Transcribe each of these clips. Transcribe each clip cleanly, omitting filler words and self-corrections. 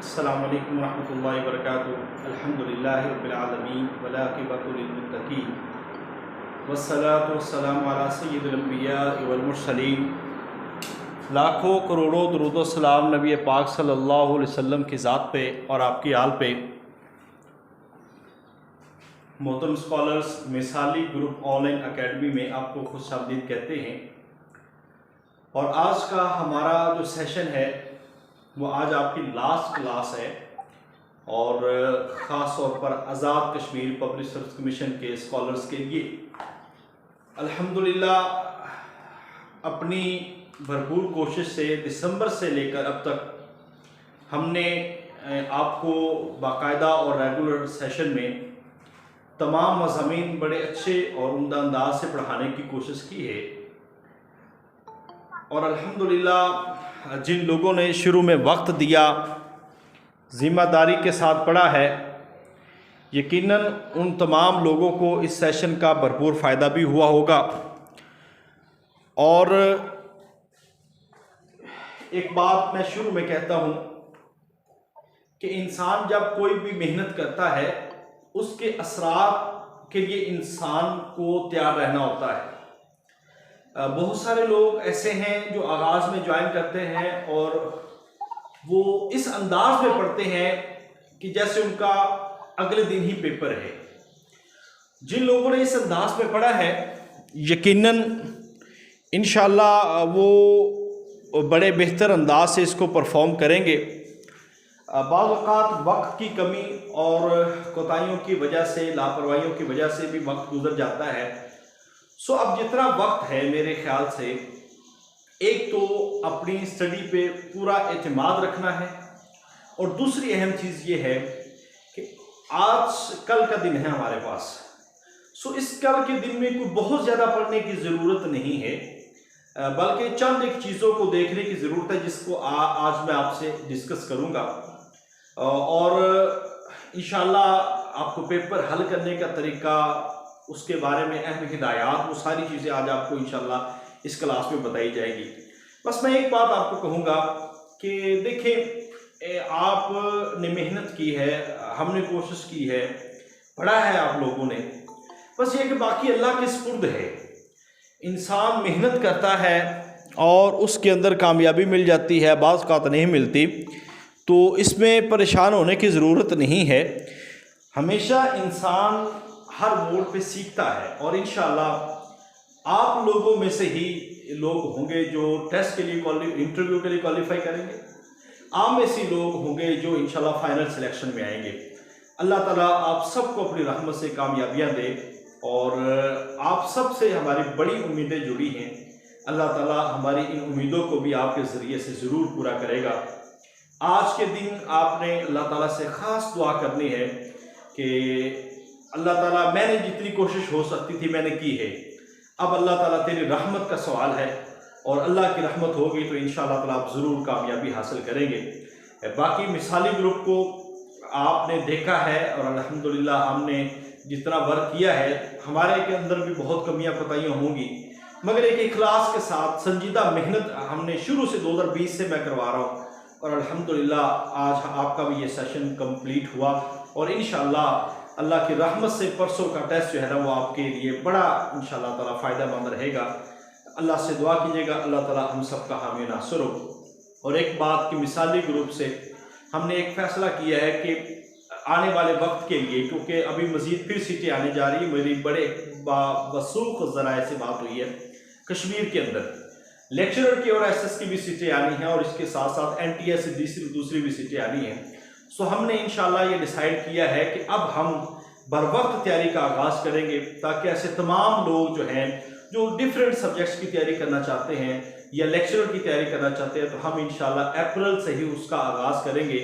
अस्सलामु अलैकुम रहमतुल्लाहि व बरकातुहू। अल्हम्दुलिल्लाहि रब्बिल आलमीन वल आक़िबतु लिल मुत्तक़ीन वस्सलातु वस्सलामु अला सय्यिदिल अंबियाइ वल मुरसलीन। लाखों करोड़ों दुरूद व सलाम नबी पाक सल्लल्लाहु अलैहि वसल्लम की ज़ात पे और आपकी आल पे। मोहतरम स्कॉलर्स, मिसाली ग्रुप ऑनलाइन एकेडमी में आपको खुशामदीद कहते हैं। और आज का हमारा जो सेशन है वो आज आपकी लास्ट क्लास है और ख़ास तौर पर Azad Kashmir public service commission के स्कॉलर्स के लिए अल्हम्दुलिल्लाह अपनी भरपूर कोशिश से दिसंबर से लेकर अब तक हमने आपको बाकायदा और रेगुलर सेशन में तमाम मज़ामीन बड़े अच्छे और उम्दा अंदाज से पढ़ाने की कोशिश की है। और अल्हम्दुलिल्लाह जिन लोगों ने शुरू में वक्त दिया, ज़िम्मेदारी के साथ पढ़ा है, यकीनन उन तमाम लोगों को इस सेशन का भरपूर फ़ायदा भी हुआ होगा। और एक बात मैं शुरू में कहता हूँ कि इंसान जब कोई भी मेहनत करता है उसके असरात के लिए इंसान को तैयार रहना होता है। बहुत सारे लोग ऐसे हैं जो आगाज़ में ज्वाइन करते हैं और वो इस अंदाज में पढ़ते हैं कि जैसे उनका अगले दिन ही पेपर है। जिन लोगों ने इस अंदाज में पढ़ा है यकीनन इंशाअल्लाह वो बड़े बेहतर अंदाज से इसको परफॉर्म करेंगे। बाज़ औक़ात वक्त की कमी और कोताहियों की वजह से, लापरवाहियों की वजह से भी वक्त गुजर जाता है। सो अब जितना वक्त है मेरे ख्याल से एक तो अपनी स्टडी पे पूरा एतमाद रखना है और दूसरी अहम चीज़ ये है कि आज कल का दिन है हमारे पास। सो इस कल के दिन में कोई बहुत ज़्यादा पढ़ने की ज़रूरत नहीं है, बल्कि चंद एक चीज़ों को देखने की ज़रूरत है जिसको आज मैं आपसे डिस्कस करूँगा। और इंशाअल्लाह आपको पेपर हल करने का तरीका, उसके बारे में अहम हिदायत, वो सारी चीज़ें आज आपको इंशाअल्लाह इस क्लास में बताई जाएगी। बस मैं एक बात आपको कहूँगा कि देखें, आपने मेहनत की है, हमने कोशिश की है, पढ़ा है आप लोगों ने, बस ये कि बाकी अल्लाह के सुपुर्द है। इंसान मेहनत करता है और उसके अंदर कामयाबी मिल जाती है, बाज़ औक़ात नहीं मिलती, तो इसमें परेशान होने की ज़रूरत नहीं है। हमेशा इंसान हर मोड़ पे सीखता है और इंशाअल्लाह आप लोगों में से ही लोग होंगे जो टेस्ट के लिए इंटरव्यू के लिए क्वालिफाई करेंगे। आप में से लोग होंगे जो इंशाअल्लाह फाइनल सिलेक्शन में आएंगे। अल्लाह ताला आप सबको अपनी रहमत से कामयाबियाँ दे और आप सब से हमारी बड़ी उम्मीदें जुड़ी हैं। अल्लाह ताला हमारी इन उम्मीदों को भी आपके ज़रिए से ज़रूर पूरा करेगा। आज के दिन आपने अल्लाह ताला से ख़ास दुआ करनी है कि अल्लाह ताला, मैंने जितनी कोशिश हो सकती थी मैंने की है, अब अल्लाह ताला तेरी रहमत का सवाल है और अल्लाह की रहमत होगी तो इंशाअल्लाह ताला आप ज़रूर कामयाबी हासिल करेंगे। बाकी मिसाली ग्रुप को आपने देखा है और अल्हम्दुलिल्लाह हमने जितना वर्क किया है, हमारे के अंदर भी बहुत कमियां कोताहियां होंगी, मगर एक इखलास के साथ संजीदा मेहनत हमने शुरू से 2020 से मैं करवा रहा हूँ और अल्हम्दुलिल्लाह आज आपका भी ये सेशन कंप्लीट हुआ और इंशाअल्लाह अल्लाह की रहमत से परसों का टेस्ट जो है ना वो आपके लिए बड़ा इंशाअल्लाह ताला फ़ायदेमंद रहेगा। अल्लाह से दुआ कीजिएगा, अल्लाह ताला हम सब का हामी नासर हो। और एक बात की मिसाली ग्रुप से हमने एक फ़ैसला किया है कि आने वाले वक्त के लिए, क्योंकि अभी मज़ीद फिर सीटें आने जा रही है, मेरी बड़े वसूख ज़राए से बात हुई है, कश्मीर के अंदर लेक्चरर की और SS की भी सीटें आनी हैं और इसके साथ साथ NTS से दूसरी भी सीटें आनी हैं। सो हमने इंशाअल्लाह ये डिसाइड किया है कि अब हम बर वक्त तैयारी का आगाज़ करेंगे ताकि ऐसे तमाम लोग जो हैं जो डिफरेंट सब्जेक्ट्स की तैयारी करना चाहते हैं या लेक्चरर की तैयारी करना चाहते हैं, तो हम इंशाअल्लाह अप्रैल से ही उसका आगाज़ करेंगे।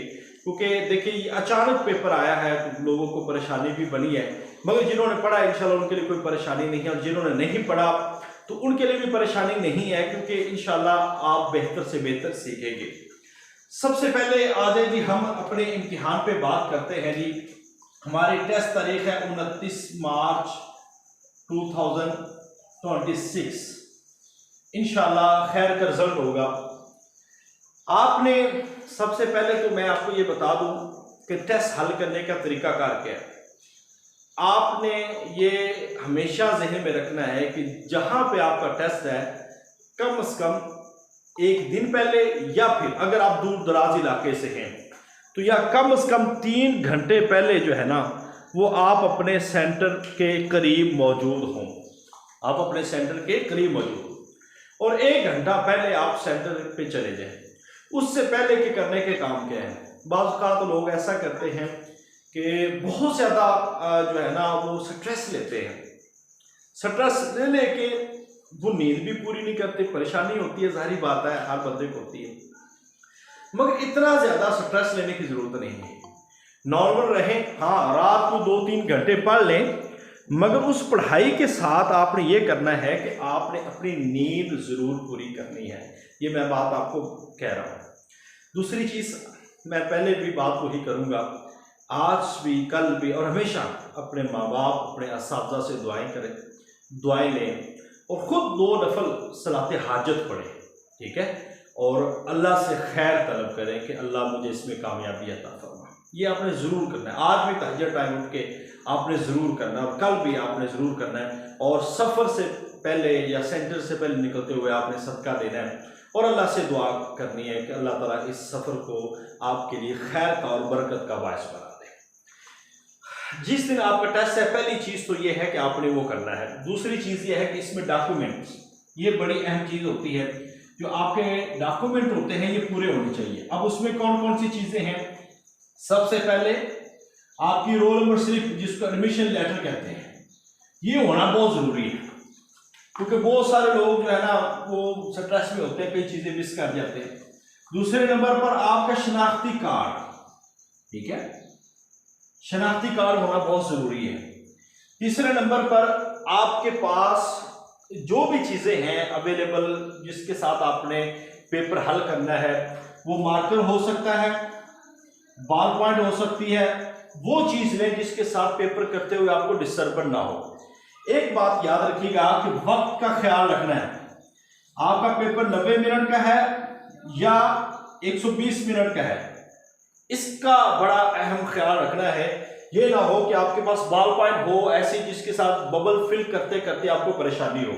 क्योंकि देखिए ये अचानक पेपर आया है तो लोगों को परेशानी भी बनी है, मगर जिन्होंने पढ़ा इंशाअल्लाह उनके लिए कोई परेशानी नहीं है और जिन्होंने नहीं पढ़ा तो उनके लिए भी परेशानी नहीं है, क्योंकि इंशाअल्लाह आप बेहतर से बेहतर सीखेंगे। सबसे पहले आ जाए जी, हम अपने इम्तिहान पे बात करते हैं जी। हमारी टेस्ट तारीख है 29 मार्च 2026। इंशाअल्लाह खैर का रिजल्ट होगा आपने सबसे पहले तो मैं आपको ये बता दूं कि टेस्ट हल करने का तरीकाकार क्या है। आपने ये हमेशा जहन में रखना है कि जहां पे आपका टेस्ट है कम से कम एक दिन पहले, या फिर अगर आप दूर दराज इलाके से हैं तो या कम से कम 3 घंटे पहले जो है ना वो आप अपने सेंटर के करीब मौजूद हों। आप अपने सेंटर के करीब मौजूद हो और 1 घंटा पहले आप सेंटर पे चले जाएं। उससे पहले के करने के काम क्या है। बाज़ औक़ात लोग ऐसा करते हैं कि बहुत ज़्यादा जो है ना वो स्ट्रेस लेते हैं। स्ट्रेस ले लेके वो नींद भी पूरी नहीं करते, परेशानी होती है, जाहिर बात है हर बंदे को होती है, मगर इतना ज़्यादा स्ट्रेस लेने की ज़रूरत नहीं है। नॉर्मल रहें, हाँ रात को 2-3 घंटे पढ़ लें, मगर उस पढ़ाई के साथ आपने ये करना है कि आपने अपनी नींद ज़रूर पूरी करनी है। ये मैं बात आपको कह रहा हूँ। दूसरी चीज़, मैं पहले भी बात वही करूँगा, आज भी कल भी और हमेशा अपने माँ बाप अपने असातिज़ा से दुआएं करें, दुआएं लें और ख़ुद 2 नफल सलात हाजत पढ़ें, ठीक है, और अल्लाह से खैर तलब करें कि अल्लाह मुझे इसमें कामयाबी अता फरमा। ये आपने ज़रूर करना है। आज भी तहज्जुद टाइम उठ के आपने ज़रूर करना है और कल भी आपने ज़रूर करना है। और सफ़र से पहले या सेंटर से पहले निकलते हुए आपने सदका देना है और अल्लाह से दुआ करनी है कि अल्लाह ताला इस सफ़र को आपके लिए खैर का और बरकत का बायस बना दे। जिस दिन आपका टेस्ट है, पहली चीज़ तो ये है कि आपने वो करना है। दूसरी चीज़ ये है कि इसमें डॉक्यूमेंट्स, ये बड़ी अहम चीज़ होती है। जो आपके डॉक्यूमेंट होते हैं ये पूरे होने चाहिए। अब उसमें कौन कौन सी चीज़ें हैं। सबसे पहले आपकी रोल नंबर स्लिप, जिसको एडमिशन लेटर कहते हैं, ये होना बहुत ज़रूरी है, क्योंकि बहुत सारे लोग जो है ना वो स्ट्रेस में होते हैं, कई चीज़ें मिस कर जाते हैं। दूसरे नंबर पर आपका शनाख्ती कार्ड, ठीक है, शनाख्ती कार्ड होना बहुत ज़रूरी है। तीसरे नंबर पर आपके पास जो भी चीज़ें हैं अवेलेबल जिसके साथ आपने पेपर हल करना है, वो मार्कर हो सकता है, बॉल पॉइंट हो सकती है, वो चीज़ लें जिसके साथ पेपर करते हुए आपको डिस्टर्बेंस ना हो। एक बात याद रखिएगा कि वक्त का ख्याल रखना है। आपका पेपर 90 मिनट का है या 120 मिनट का है, इसका बड़ा अहम ख्याल रखना है। ये ना हो कि आपके पास बॉल पॉइंट हो ऐसी जिसके साथ बबल फिल करते करते आपको परेशानी हो।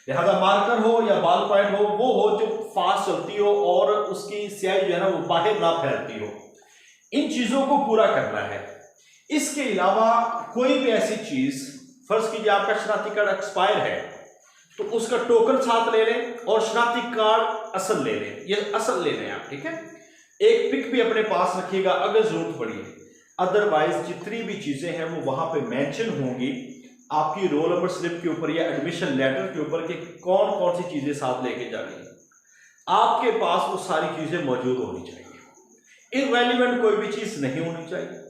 लिहाजा मार्कर हो या बॉल पॉइंट हो, वो हो जो फास्ट चलती हो और उसकी स्याही जो है ना वो बाहर ना फैलती हो। इन चीज़ों को पूरा करना है। इसके अलावा कोई भी ऐसी चीज़, फर्ज कीजिए आपका शनाख्ती कार्ड एक्सपायर है तो उसका टोकन साथ ले लें और शनाख्ती कार्ड असल ले लें। ये असल ले लें आप, ठीक है। एक पिक भी अपने पास रखिएगा अगर जरूरत पड़ी है। अदरवाइज जितनी भी चीज़ें हैं वो वहाँ पे मेंशन होंगी आपकी रोल नंबर स्लिप के ऊपर या एडमिशन लेटर के ऊपर कि कौन कौन सी चीज़ें साथ लेके जानी है। आपके पास वो सारी चीज़ें मौजूद होनी चाहिए। इररेलेवेंट कोई भी चीज़ नहीं होनी चाहिए।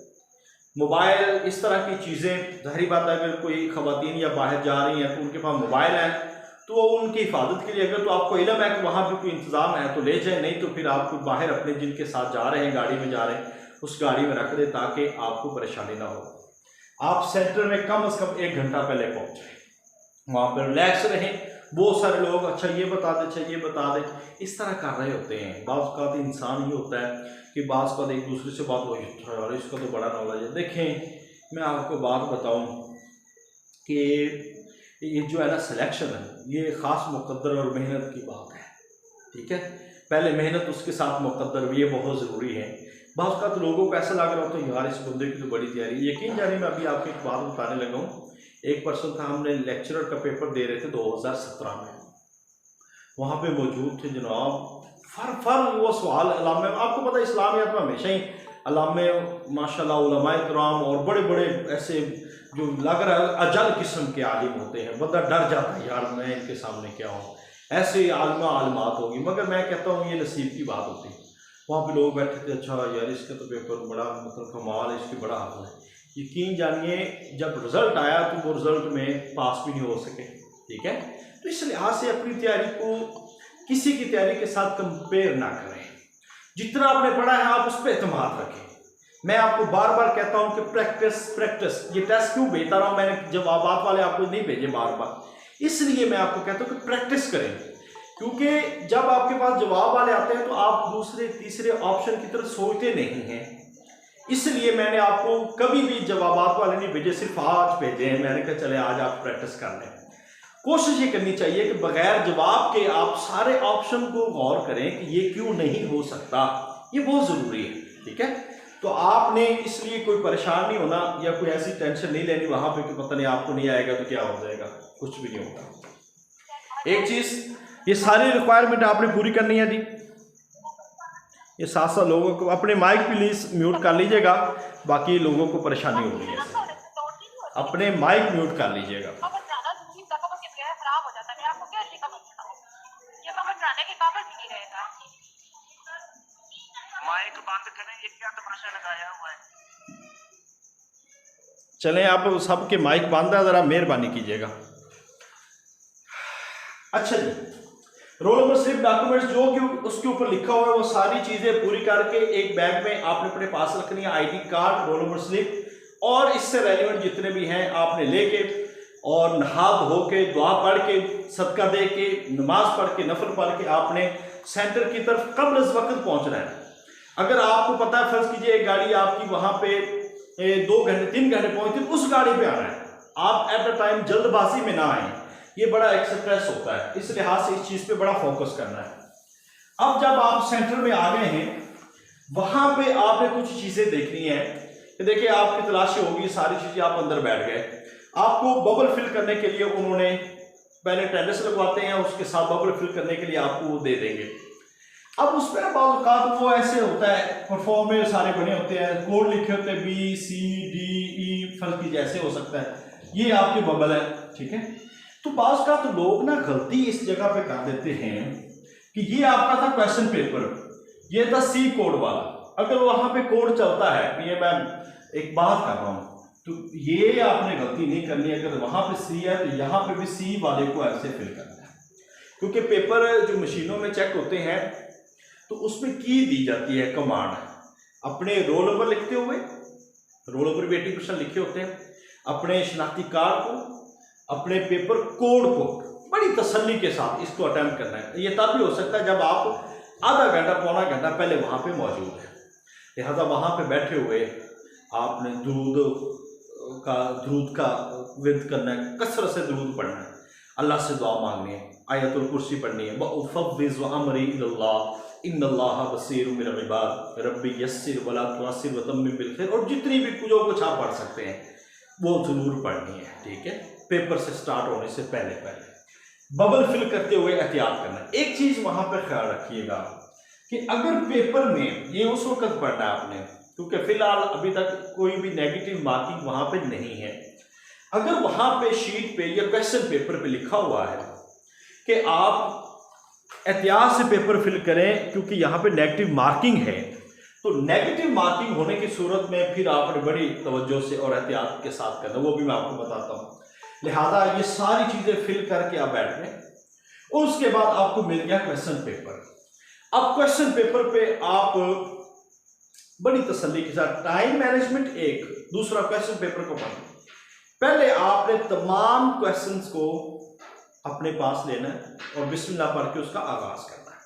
मोबाइल, इस तरह की चीज़ें, जाहिर बात है अगर कोई ख़वातीन या बाहर जा रही हैं तो उनके पास मोबाइल है तो उनकी हिफाजत के लिए अगर तो आपको इल्म है कि वहाँ पर कोई इंतज़ाम है तो ले जाए, नहीं तो फिर आप बाहर अपने जिनके साथ जा रहे हैं, गाड़ी में जा रहे हैं, उस गाड़ी में रख दें ताकि आपको परेशानी ना हो। आप सेंटर में कम से कम 1 घंटा पहले पहुँच जाए, वहाँ पर रिलैक्स रहें। बहुत सारे लोग अच्छा ये बता दें, अच्छा ये बता दें, इस तरह कर रहे होते हैं। बाज़ औक़ात इंसान ये होता है कि बाज़ औक़ात एक दूसरे से बात हो यार इसका तो बड़ा नॉलेज है। देखें मैं आपको बात बताऊं कि ये जो है ना सिलेक्शन है, ये ख़ास मुक़द्दर और मेहनत की बात है, ठीक है। पहले मेहनत उसके साथ मुक़द्दर भी, ये बहुत ज़रूरी है। बाज़ औक़ात लोगों को ऐसा लग रहा होता है यार इस बंदे की तो बड़ी तैयारी। यकीन जानिए मैं अभी आपको एक बात बताने लगा हूँ। एक पर्सन था, हमने लेक्चरर का पेपर दे रहे थे 2017 में, वहाँ पे मौजूद थे जनाब। फर वो सवाल अलामे, आपको पता है इस्लामियात में हमेशा ही अलामे माशाल्लाह उलमाए किराम और बड़े बड़े ऐसे जो लग रहा है अजल किस्म के आलिम होते हैं, बंदा डर जाता है यार मैं इनके सामने क्या हूँ, ऐसे आलिमा आलिमात होगी। मगर मैं कहता हूँ ये नसीब की बात होती है। वहाँ पे लोग बैठे थे, अच्छा यार इसका तो पेपर बड़ा मतलब कमाल है, इसकी बड़ा हाल है। यकीन जानिए जब रिज़ल्ट आया तो वो रिज़ल्ट में पास भी नहीं हो सके, ठीक है। तो इस लिहाज से अपनी तैयारी को किसी की तैयारी के साथ कंपेयर ना करें। जितना आपने पढ़ा है आप उस पर एतमाद रखें। मैं आपको बार बार कहता हूं कि प्रैक्टिस प्रैक्टिस। ये टेस्ट क्यों भेजता रहा हूं, मैंने जवाबात वाले आपको नहीं भेजे बार बार, इसलिए मैं आपको कहता हूं कि प्रैक्टिस करें। क्योंकि जब आपके पास जवाब वाले आते हैं तो आप दूसरे तीसरे ऑप्शन की तरफ सोचते नहीं हैं। इसलिए मैंने आपको कभी भी जवाबात वाले नहीं भेजे, सिर्फ आज भेजे हैं। मैंने कहा चले आज आप प्रैक्टिस कर लें। कोशिश ये करनी चाहिए कि बगैर जवाब के आप सारे ऑप्शन को गौर करें कि ये क्यों नहीं हो सकता, ये बहुत ज़रूरी है। ठीक है, तो आपने इसलिए कोई परेशान नहीं होना या कोई ऐसी टेंशन नहीं लेनी वहां पे कि पता नहीं आपको नहीं आएगा तो क्या हो जाएगा, कुछ भी नहीं होगा। एक चीज़, ये सारी रिक्वायरमेंट आपने पूरी करनी है जी। ये 7 लोगों को अपने माइक प्लीज म्यूट कर लीजिएगा, बाकी लोगों को परेशानी हो रही है, अपने माइक म्यूट कर लीजिएगा। माइक बंद करें, ये क्या तमाशा लगाया हुआ है। चलें, आप सबके माइक बंद है, जरा मेहरबानी कीजिएगा। अच्छा जी, रोल नंबर स्लिप डॉक्यूमेंट्स जो कि उसके ऊपर लिखा हुआ है वो सारी चीजें पूरी करके एक बैग में आपने अपने पास रखनी है। ID card, roll number slip और इससे रेलिवेंट जितने भी हैं आपने लेके और नहा धो के दुआ पढ़ के सदका दे के नमाज पढ़ के नफल पढ़ के आपने सेंटर की तरफ कब्ल अज़ वक्त पहुंचना है। अगर आपको पता है, फर्ज कीजिए एक गाड़ी आपकी वहां पे 2 घंटे 3 घंटे पहुंचती, उस गाड़ी पे आना है। आप एट अ टाइम जल्दबाजी में ना आए, ये बड़ा एक्सप्रेस होता है, इस लिहाज से इस चीज पे बड़ा फोकस करना है। अब जब आप सेंटर में आ गए हैं, वहां पे आपने कुछ चीजें देखनी है कि देखिए आपकी तलाशी होगी, सारी चीजें आप अंदर बैठ गए। आपको बबल फिल करने के लिए उन्होंने पहले अटेंडेंस लगवाते हैं, उसके साथ बबल फिल करने के लिए आपको वो दे देंगे। अब उस पर बात वो ऐसे होता है, परफॉर्म में सारे बने होते हैं, कोड लिखे होते हैं BCDE फल की जैसे हो सकता है, ये आपके बबल है। ठीक है, तो बाज़ का तो लोग ना गलती इस जगह पे कर देते हैं कि ये आपका था क्वेश्चन पेपर, ये था C कोड वाला। अगर वहां पे कोड चलता है, ये मैं एक बात कर रहा हूं, तो ये आपने गलती नहीं करनी। अगर वहां पे C है तो यहाँ पे भी C वाले को ऐसे फिल करना है, क्योंकि पेपर जो मशीनों में चेक होते हैं तो उसमें की दी जाती है कमांड, अपने रोल नंबर लिखते हुए, रोल नंबर भी 80% लिखे होते हैं, अपने शनाख्ती कार्ड को, अपने पेपर कोड को बड़ी तसल्ली के साथ इसको अटेम्प्ट करना है। ये तब भी हो सकता है जब आप आधा घंटा पौना घंटा पहले वहां पे मौजूद है। लिहाजा वहां पे बैठे हुए आपने दरूद का विद करना है, कसरत से दरूद पढ़ना है, अल्लाह से दुआ मांगनी है, आयतुल कुर्सी पढ़नी है, वफ़व्विज़ अमरी इलल्लाह इन्नल्लाह बसीरुम बिल इबाद रब्बी यस्सिर वला तुअस्सिर वतम्मिम बिल खैर, और जितनी भी जो कुछ आप पढ़ सकते हैं वो जरूर पढ़नी है। ठीक है, पेपर से स्टार्ट होने से पहले बबल फिल करते हुए एहतियात करना। एक चीज वहां पर ख्याल रखिएगा कि अगर पेपर में ये उस वक्त पढ़ना है आपने, क्योंकि फिलहाल अभी तक कोई भी नेगेटिव मार्किंग वहां पे नहीं है। अगर वहां पे शीट पे या क्वेश्चन पेपर पे लिखा हुआ है कि आप एहतियात से पेपर फिल करें क्योंकि यहाँ पे नेगेटिव मार्किंग है, तो नेगेटिव मार्किंग होने की सूरत में फिर आपने बड़ी तवज्जो से और एहतियात के साथ करना, वो भी मैं आपको बताता हूँ। लिहाजा ये सारी चीजें फिल करके आप बैठ गए, और उसके बाद आपको मिल गया क्वेश्चन पेपर। अब क्वेश्चन पेपर पे आप बड़ी तसल्ली के साथ टाइम मैनेजमेंट एक, दूसरा क्वेश्चन पेपर को पढ़ना। पहले आपने तमाम क्वेश्चंस को अपने पास लेना है और बिस्मिल्लाह पढ़ के उसका आगाज करना है।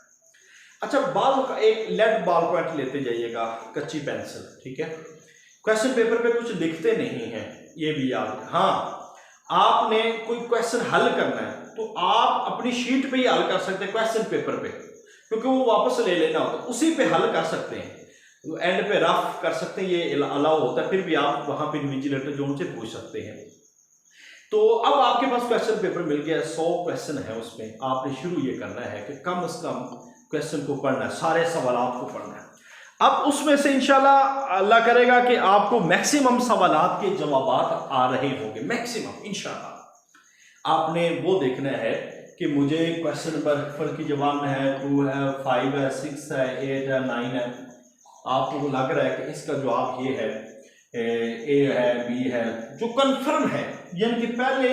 अच्छा, बाल का एक लेड बॉल पॉइंट लेते जाइएगा, कच्ची पेंसिल। ठीक है, क्वेश्चन पेपर पे कुछ लिखते नहीं है, ये भी याद। हाँ, आपने कोई क्वेश्चन हल करना है तो आप अपनी शीट पे ही हल कर सकते हैं, क्वेश्चन पेपर पे, क्योंकि वो वापस ले लेना होता है, उसी पे हल कर सकते हैं। तो एंड पे रफ कर सकते हैं, ये अलाउ होता है, फिर भी आप वहां पे इन्विजिलेटर जो उनसे पूछ सकते हैं। तो अब आपके पास क्वेश्चन पेपर मिल गया, 100 क्वेश्चन है उसमें। आपने शुरू ये करना है कि कम से कम क्वेश्चन को पढ़ना है, सारे सवालात को पढ़ना है। अब उसमें से इंशाल्लाह अल्लाह करेगा कि आपको मैक्सिमम सवालात के जवाबात आ रहे होंगे, मैक्सिमम इंशाल्लाह। आपने वो देखना है कि मुझे क्वेश्चन नंबर फल की जवाब है 2 है 5 है 6 है 8 है 9 है, आपको लग रहा है कि इसका जवाब ये है, ए है बी है, जो कंफर्म है, यानी कि पहले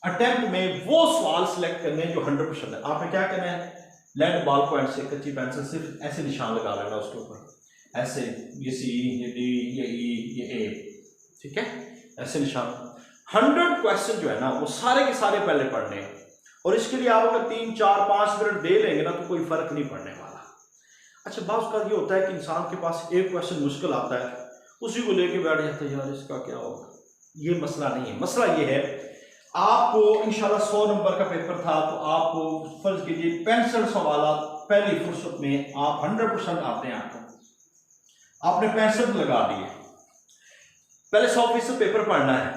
अटेम्प्ट में वो सवाल सिलेक्ट करने जो 100% है। आपने क्या करना है, लेड बॉल पॉइंट से कच्ची पेंसिल सिर्फ ऐसे निशान लगा लेना उसके ऊपर, ऐसे, ये सी, ये डी, ये ई, ये ए। ठीक है, ऐसे निशान। 100 क्वेश्चन जो है ना वो सारे के सारे पहले पढ़ने हैं, और इसके लिए आप अगर 3, 4, 5 मिनट दे लेंगे ना तो कोई फर्क नहीं पड़ने वाला। अच्छा, बात का ये होता है कि इंसान के पास एक क्वेश्चन मुश्किल आता है, उसी को लेके बैठ जाता है, यार इसका क्या होगा। ये मसला नहीं है। मसला ये है, आपको इंशाल्लाह 100 नंबर का पेपर था तो आपको फर्ज कीजिए 65 सवाल पहली फुर्सत में आप 100% आते हैं, आपने 65 लगा दिए। पहले 100% पेपर पढ़ना है,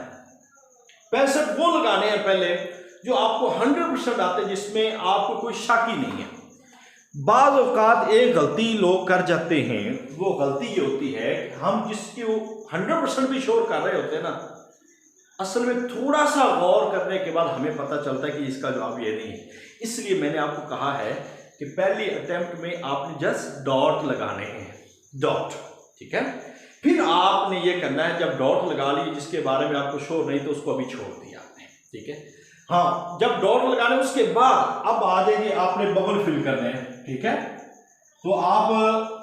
65 वो लगाने हैं पहले जो आपको 100% आते हैं, जिसमें आपको कोई शक ही नहीं है। बाज़ औक़ात एक गलती लोग कर जाते हैं, वो गलती ये होती है कि हम जिसकी वो 100% भी श्योर कर रहे होते हैं ना, असल में थोड़ा सा गौर करने के बाद हमें पता चलता है कि इसका जवाब ये नहीं है। इसलिए मैंने आपको कहा है कि पहली अटेम्प्ट में आपने जस्ट डॉट लगाने हैं, डॉट, ठीक है। फिर आपने ये करना है, जब डॉट लगा लिए जिसके बारे में आपको श्योर नहीं तो उसको अभी छोड़ दिया आपने, ठीक है। हाँ, जब डॉट लगाने उसके बाद अब आ जाइए, आपने बबल फिल करने हैं, ठीक है। तो आप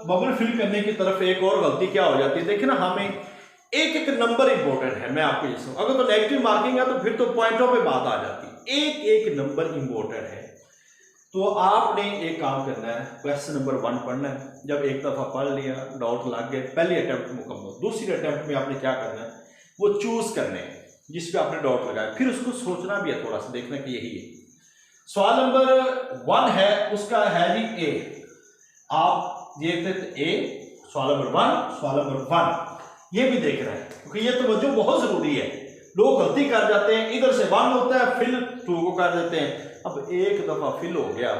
बबल फिल करने की तरफ एक और गलती क्या हो जाती है, देखिए ना, हमें एक एक नंबर इंपॉर्टेंट है। मैं आपको ये अगर तो नेगेटिव मार्किंग है तो फिर तो पॉइंटों पे बात आ जाती है, एक एक नंबर इंपॉर्टेंट है। तो आपने एक काम करना है, क्वेश्चन नंबर 1 पढ़ना है। जब एक दफ़ा पढ़ लिया, डॉट लग गए, पहली अटेम्प्ट मुकम्मल। दूसरी अटेम्प्ट में आपने क्या करना है, वो चूज करने हैं जिस पे आपने डॉट लगाया, फिर उसको सोचना भी है, थोड़ा सा देखना कि यही है। सवाल नंबर 1 है, उसका है जी ए। आप देखते थे ए, सवाल नंबर 1, सवाल नंबर 1 ये भी देख रहे हैं, क्योंकि ये तवज्जो बहुत जरूरी है। लोग गलती कर जाते हैं, इधर से 1 होता है फिर 2 को कर देते हैं। अब एक दफा फिल हो गया,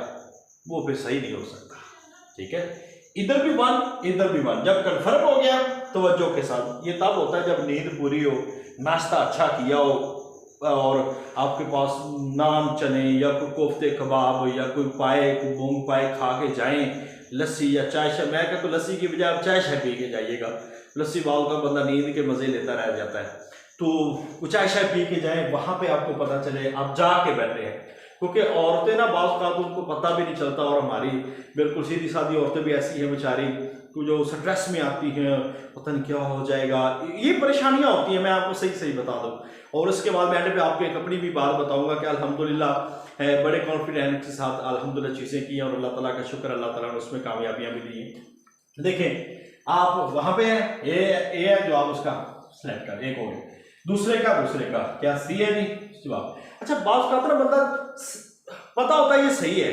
वो फिर सही नहीं हो सकता, ठीक है। इधर भी 1, इधर भी 1, जब कन्फर्म हो गया तवज्जो के साथ। ये तब होता है जब नींद पूरी हो, नाश्ता अच्छा किया हो और आपके पास नान चने या कोई कोफ्ते कबाब या कोई पाए, कोई मूंग पाए खा के जाएं, लस्सी या चाय शाय। मैं कहता तो लस्सी की बजाय आप चाय शाय पी के जाइएगा। लस्सी बाल का बंदा नींद के मज़े लेता रह जाता है, तो चाय शाय पी के जाएं, वहाँ पे आपको पता चले आप जा के बैठे हैं। क्योंकि औरतें ना बाज़ का तो उनको पता भी नहीं चलता, और हमारी बिल्कुल सीधी सादी औरतें भी ऐसी हैं बेचारी, तो जो स्ट्रेस में आती हैं, पता नहीं क्या हो जाएगा, ये परेशानियां होती हैं। मैं आपको सही सही बता दूं, और उसके बाद मैं पे आपको एक अपनी भी बात बताऊंगा कि अल्हम्दुलिल्लाह बड़े कॉन्फिडेंस के साथ अल्हम्दुलिल्लाह चीज़ें की और अल्लाह ताला का शुक्र, अल्लाह ताला ने उसमें कामयाबियां भी दी हैं। देखें आप वहाँ पे हैं, ए है जो आप उसका सेलेक्ट कर, एक हो गया, दूसरे का क्या सी है जी जवाब। अच्छा, बात का ना बंदा पता होता है ये सही है,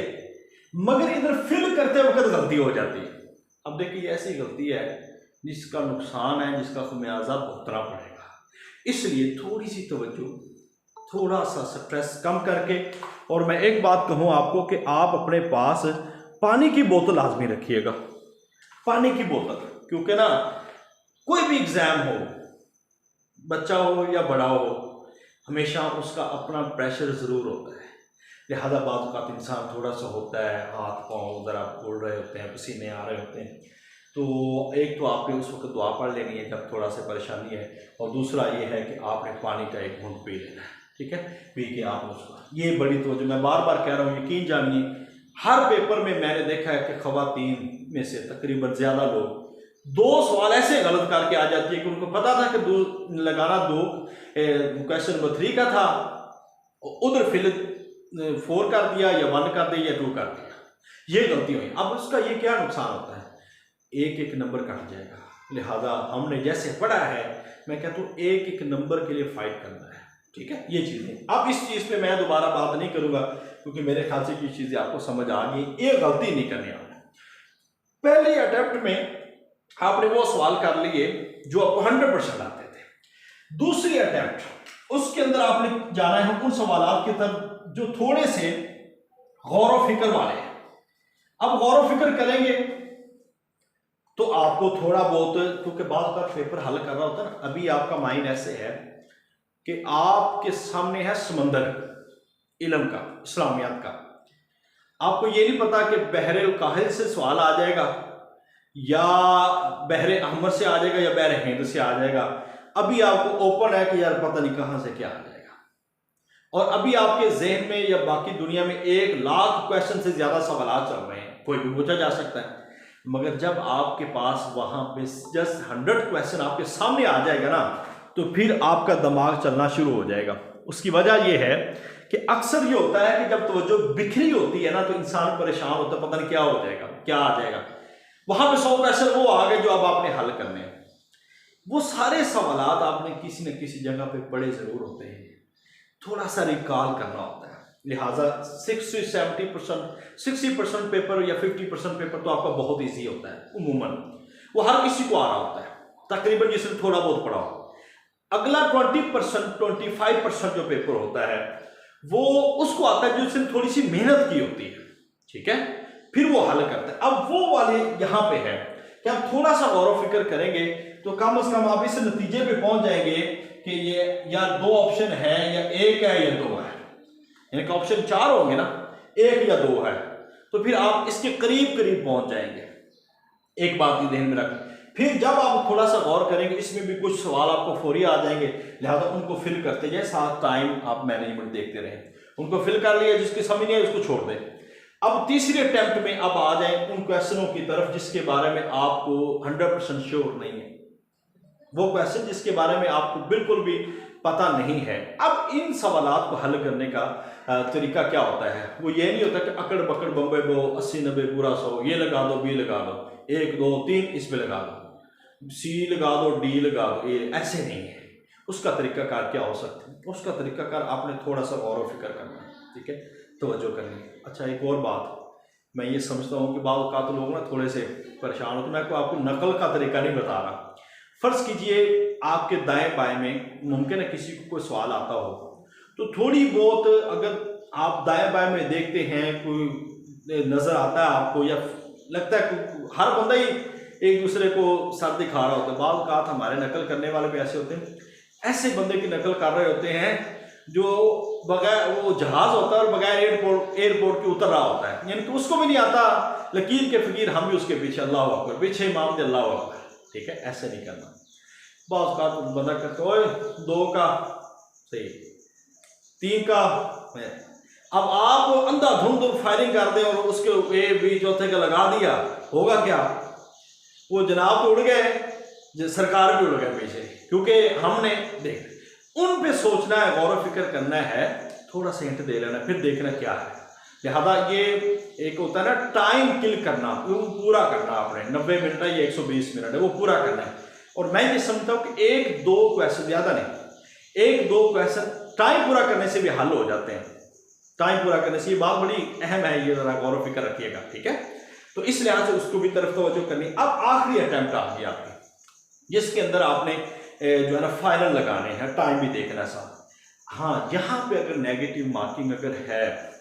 मगर इधर फिल करते वक्त गलती हो जाती है। अब देखिए ऐसी गलती है जिसका नुकसान है, जिसका खमियाजा भुगतना पड़ेगा। इसलिए थोड़ी सी तवज्जो, थोड़ा सा स्ट्रेस कम करके, और मैं एक बात कहूँ आपको कि आप अपने पास पानी की बोतल लाजमी रखिएगा, पानी की बोतल। क्योंकि ना कोई भी एग्जाम हो, बच्चा हो या बड़ा हो, हमेशा उसका अपना प्रेशर ज़रूर होता है। लिहाजा बात का इंसान थोड़ा सा होता है, हाथ पाँव ज़रा फूल रहे होते हैं, पसीने आ रहे होते हैं, तो एक तो आपने उस वक्त दुआ पढ़ लेनी है जब थोड़ा सा परेशानी है, और दूसरा ये है कि आपने पानी का एक घूंट पी लेना है, ठीक है। पी के आप उसको, ये बड़ी तो जो मैं बार बार कह रहा हूँ, यकीन जानिए हर पेपर में मैंने देखा है कि ख़वातीन में से तकरीबन ज़्यादा लोग 2 सवाल ऐसे गलत करके आ जाती है कि उनको पता था कि 2 लगाना, 2 क्वेश्चन नंबर 3 का था, उधर फिल 4 कर दिया या 1 कर दिया या 2 कर दिया, ये गलती हुई। अब उसका ये क्या नुकसान होता है, एक एक नंबर कट जाएगा। लिहाजा हमने जैसे पढ़ा है, मैं कहता हूँ एक एक नंबर के लिए फाइट करना है, ठीक है। ये चीज़ें अब इस चीज़ पे मैं दोबारा बात नहीं करूँगा, क्योंकि मेरे ख्याल से ये चीज़ें आपको समझ आ गई, ये गलती नहीं करनी आपने। पहले अटेम्प्ट में आपने वो सवाल कर लिए जो आपको 100% आते थे। दूसरी अटेम्प्ट उसके अंदर आपने जाना है उन सवालों की तरफ जो थोड़े से गौर व फिक्र वाले हैं। अब गौर व फिक्र करेंगे तो आपको थोड़ा बहुत, क्योंकि बात का पेपर हल कर रहा होता है ना, अभी आपका माइंड ऐसे है कि आपके सामने है समंदर इल्म का, इस्लामियात का। आपको ये नहीं पता कि बहरे काहिल से सवाल आ जाएगा या बहरे अहमर से आ जाएगा या बहरे हिंद से आ जाएगा। अभी आपको ओपन है कि यार पता नहीं कहाँ से क्या आ जाएगा, और अभी आपके जहन में या बाकी दुनिया में 1 लाख क्वेश्चन से ज़्यादा सवाल चल रहे हैं, कोई भी पूछा जा सकता है। मगर जब आपके पास वहाँ पे जस्ट 100 क्वेश्चन आपके सामने आ जाएगा ना, तो फिर आपका दिमाग चलना शुरू हो जाएगा। उसकी वजह यह है कि अक्सर ये होता है कि जब तवज्जो बिखरी होती है ना तो इंसान परेशान होता है, पता नहीं क्या हो जाएगा, क्या आ जाएगा। वहां पे 100 क्वेश्चन वो आ गए जो अब आपने हल करने हैं। वो सारे सवालात आपने किसी न किसी जगह पे पढ़े जरूर होते हैं, थोड़ा सा रिकॉल करना होता है। लिहाजा 60% पेपर या 50% पेपर तो आपका बहुत ईजी होता है, उमूमन वो हर किसी को आ रहा होता है, तकरीबन जिसने थोड़ा बहुत पढ़ा हो। अगला 20% 25% जो पेपर होता है वो उसको आता है जिसने थोड़ी सी मेहनत की होती है, ठीक है, फिर वो हल करता है। अब वो वाले यहाँ पे है कि आप थोड़ा सा गौर व फिक्र करेंगे तो कम से कम आप इस नतीजे पे पहुंच जाएंगे कि ये या 2 ऑप्शन है या 1 है या 2 है, यानी कि ऑप्शन 4 होंगे ना, 1 या 2 है, तो फिर आप इसके करीब करीब पहुंच जाएंगे। एक बात ही ध्यान में रखें, फिर जब आप थोड़ा सा गौर करेंगे इसमें भी कुछ सवाल आपको फौरी आ जाएंगे, लिहाजा उनको फिल करते जाए, साथ टाइम आप मैनेजमेंट देखते रहें। उनको फिल कर लिया, जिसकी समझ नहीं है उसको छोड़ दें। अब तीसरे अटेम्प्ट में अब आ जाए उन क्वेश्चनों की तरफ जिसके बारे में आपको 100% श्योर नहीं है, वो क्वेश्चन जिसके बारे में आपको बिल्कुल भी पता नहीं है। अब इन सवालात को हल करने का तरीका क्या होता है, वो ये नहीं होता कि अकड़ बकड़ बम्बे बो 80 90 पूरा 100, ये लगा दो, बी लगा दो, 1 2 3 इस पे लगा दो, सी लगा दो, डी लगा दो, ये ऐसे नहीं है। उसका तरीकाकार क्या हो सकता है, उसका तरीकाकार आपने थोड़ा सा गौर व फिक्र करना है, ठीक है, तवज्जो करनी है। अच्छा, एक और बात मैं ये समझता हूँ कि बाद का तो लोग ना थोड़े से परेशान होते, मैं आपको नकल का तरीका नहीं बता रहा। फर्ज कीजिए आपके दाएं बाएं में मुमकिन है किसी को कोई सवाल आता हो, तो थोड़ी बहुत अगर आप दाएं बाएं में देखते हैं कोई नजर आता है आपको, या लगता है हर बंदा ही एक दूसरे को सर दिखा रहा होता है, बाल का हमारे नकल करने वाले भी ऐसे होते हैं, ऐसे बंदे की नकल कर रहे होते हैं जो बगैर वो जहाज होता है और बगैर एयरपोर्ट के उतर रहा होता है, यानी कि उसको भी नहीं आता, लकीर के फकीर हम भी उसके पीछे, अल्लाह अकबर, पीछे इमाम दे अल्लाह अकबर, ठीक है, ऐसे नहीं करना। बात का बंदा कहते ओए 2 का सही, 3 का है। अब आप अंधाधुंध फायरिंग कर दे और उसके ए बी चौथे का लगा दिया, होगा क्या, वो जनाब तो उड़ गए, सरकार भी उड़ गए पीछे, क्योंकि हमने देख उन पे सोचना है, गौर फिक्र करना है, थोड़ा सा हिंट दे लेना, फिर देखना क्या है। लिहाजा ये एक होता है ना टाइम किल करना, वो पूरा करना आपने, 90 मिनट है या 120 मिनट है, वो पूरा करना है। और मैं ये समझता हूँ कि 1-2 क्वेश्चन, ज़्यादा नहीं, 1-2 क्वेश्चन टाइम पूरा करने से भी हल हो जाते हैं, टाइम पूरा करने से, ये बात बड़ी अहम है, ये ज़रा गौर फिक्र रखिएगा, ठीक है। तो इस लिहाज से उसको भी तरफ तवज्जो करनी। अब आखिरी अटैम्प्ट आ गया आपकी, जिसके अंदर आपने जो है ना फाइनल लगाने हैं, टाइम भी देखना साथ। हाँ, यहाँ पे अगर नेगेटिव मार्किंग अगर है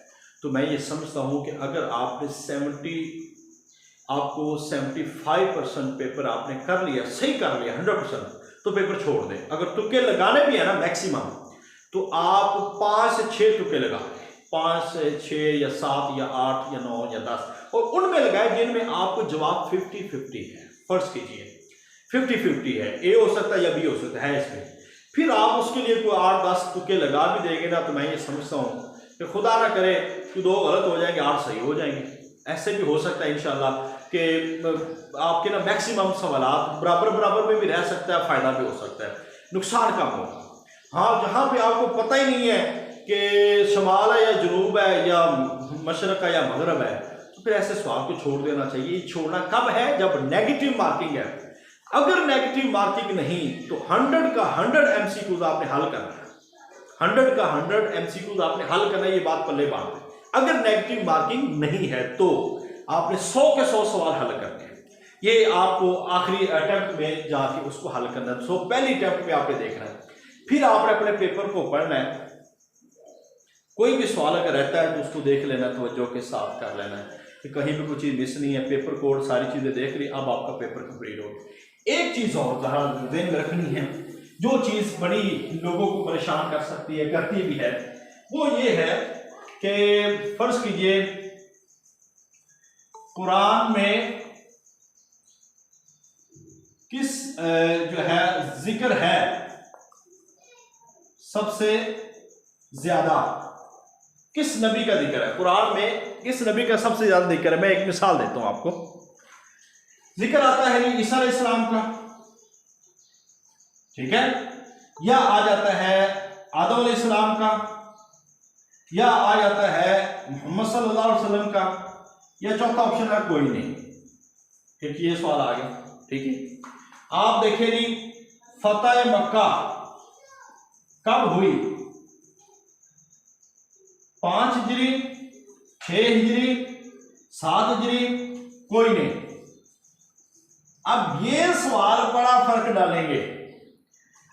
तो मैं ये समझता हूँ कि अगर आपने 75% पेपर आपने कर लिया, सही कर लिया 100%, तो पेपर छोड़ दें। अगर तुक्के लगाने भी है ना मैक्सिमम, तो आप 5 से 6 तुक्के लगा, 5 से 6 या 7 या 8 या 9 या 10, और उनमें लगाए जिनमें आपको जवाब 50-50 है। फर्ज कीजिए 50-50 है, ए हो सकता है या बी हो सकता है इसमें, फिर आप उसके लिए कोई 8-10 तुक्के लगा भी देंगे ना, तो मैं ये समझता हूँ कि खुदा ना करे कि 2 गलत हो जाएंगे, 8 सही हो जाएंगे। ऐसे भी हो सकता है इंशाल्लाह कि आपके ना मैक्सिमम सवालात बराबर में भी रह सकता है, फायदा भी हो सकता है, नुकसान कम होगा। हाँ, जहाँ पे आपको पता ही नहीं है कि शमाल है या जनूब है या मशरक है या मगरब है, तो फिर ऐसे सवाल को छोड़ देना चाहिए। छोड़ना कब है, जब नेगेटिव मार्किंग है। अगर नेगेटिव मार्किंग नहीं तो 100 का 100 MCQs आपने हल करना है, 100 का 100 MCQs आपने हल करना है, ये बात पल्ले बांध है। अगर नेगेटिव मार्किंग नहीं है तो आपने 100 के 100 सवाल हल करने हैं, ये आपको आखिरी अटेम्प्ट में जाके उसको हल करना है। सो पहली अटेम्प्ट में आपने देखना है, फिर आपने अपने पेपर को पढ़ना है। कोई भी सवाल अगर रहता है तो उसको देख लेना, तवज्जो के साथ कर लेना है कि कहीं भी कोई चीज़ मिस नहीं है, पेपर कोड सारी चीज़ें देख ली, अब आपका पेपर कंप्लीट हो गया। एक चीज़ और ध्यान में रखनी है, जो चीज़ बड़ी लोगों को परेशान कर सकती है, करती भी है, वो ये है कि फर्ज कीजिए कुरान में किस जो है जिक्र है सबसे ज्यादा, किस नबी का जिक्र है कुरान में, किस नबी का सबसे ज्यादा जिक्र है। मैं एक मिसाल देता हूं आपको। जिक्र आता है ईसा अलैहिस्सलाम का, ठीक है, या आ जाता है आदम अलैहिस्सलाम का, या आ जाता है मोहम्मद सल्लल्लाहु अलैहि वसल्लम का, या चौथा ऑप्शन है कोई नहीं। ठीक, ये सवाल आ गया। ठीक है, आप देखें जी, फतेह मक्का कब हुई? 5 हिजरी, 6 हिजरी, 7 हिजरी, कोई नहीं। अब ये सवाल बड़ा फर्क डालेंगे।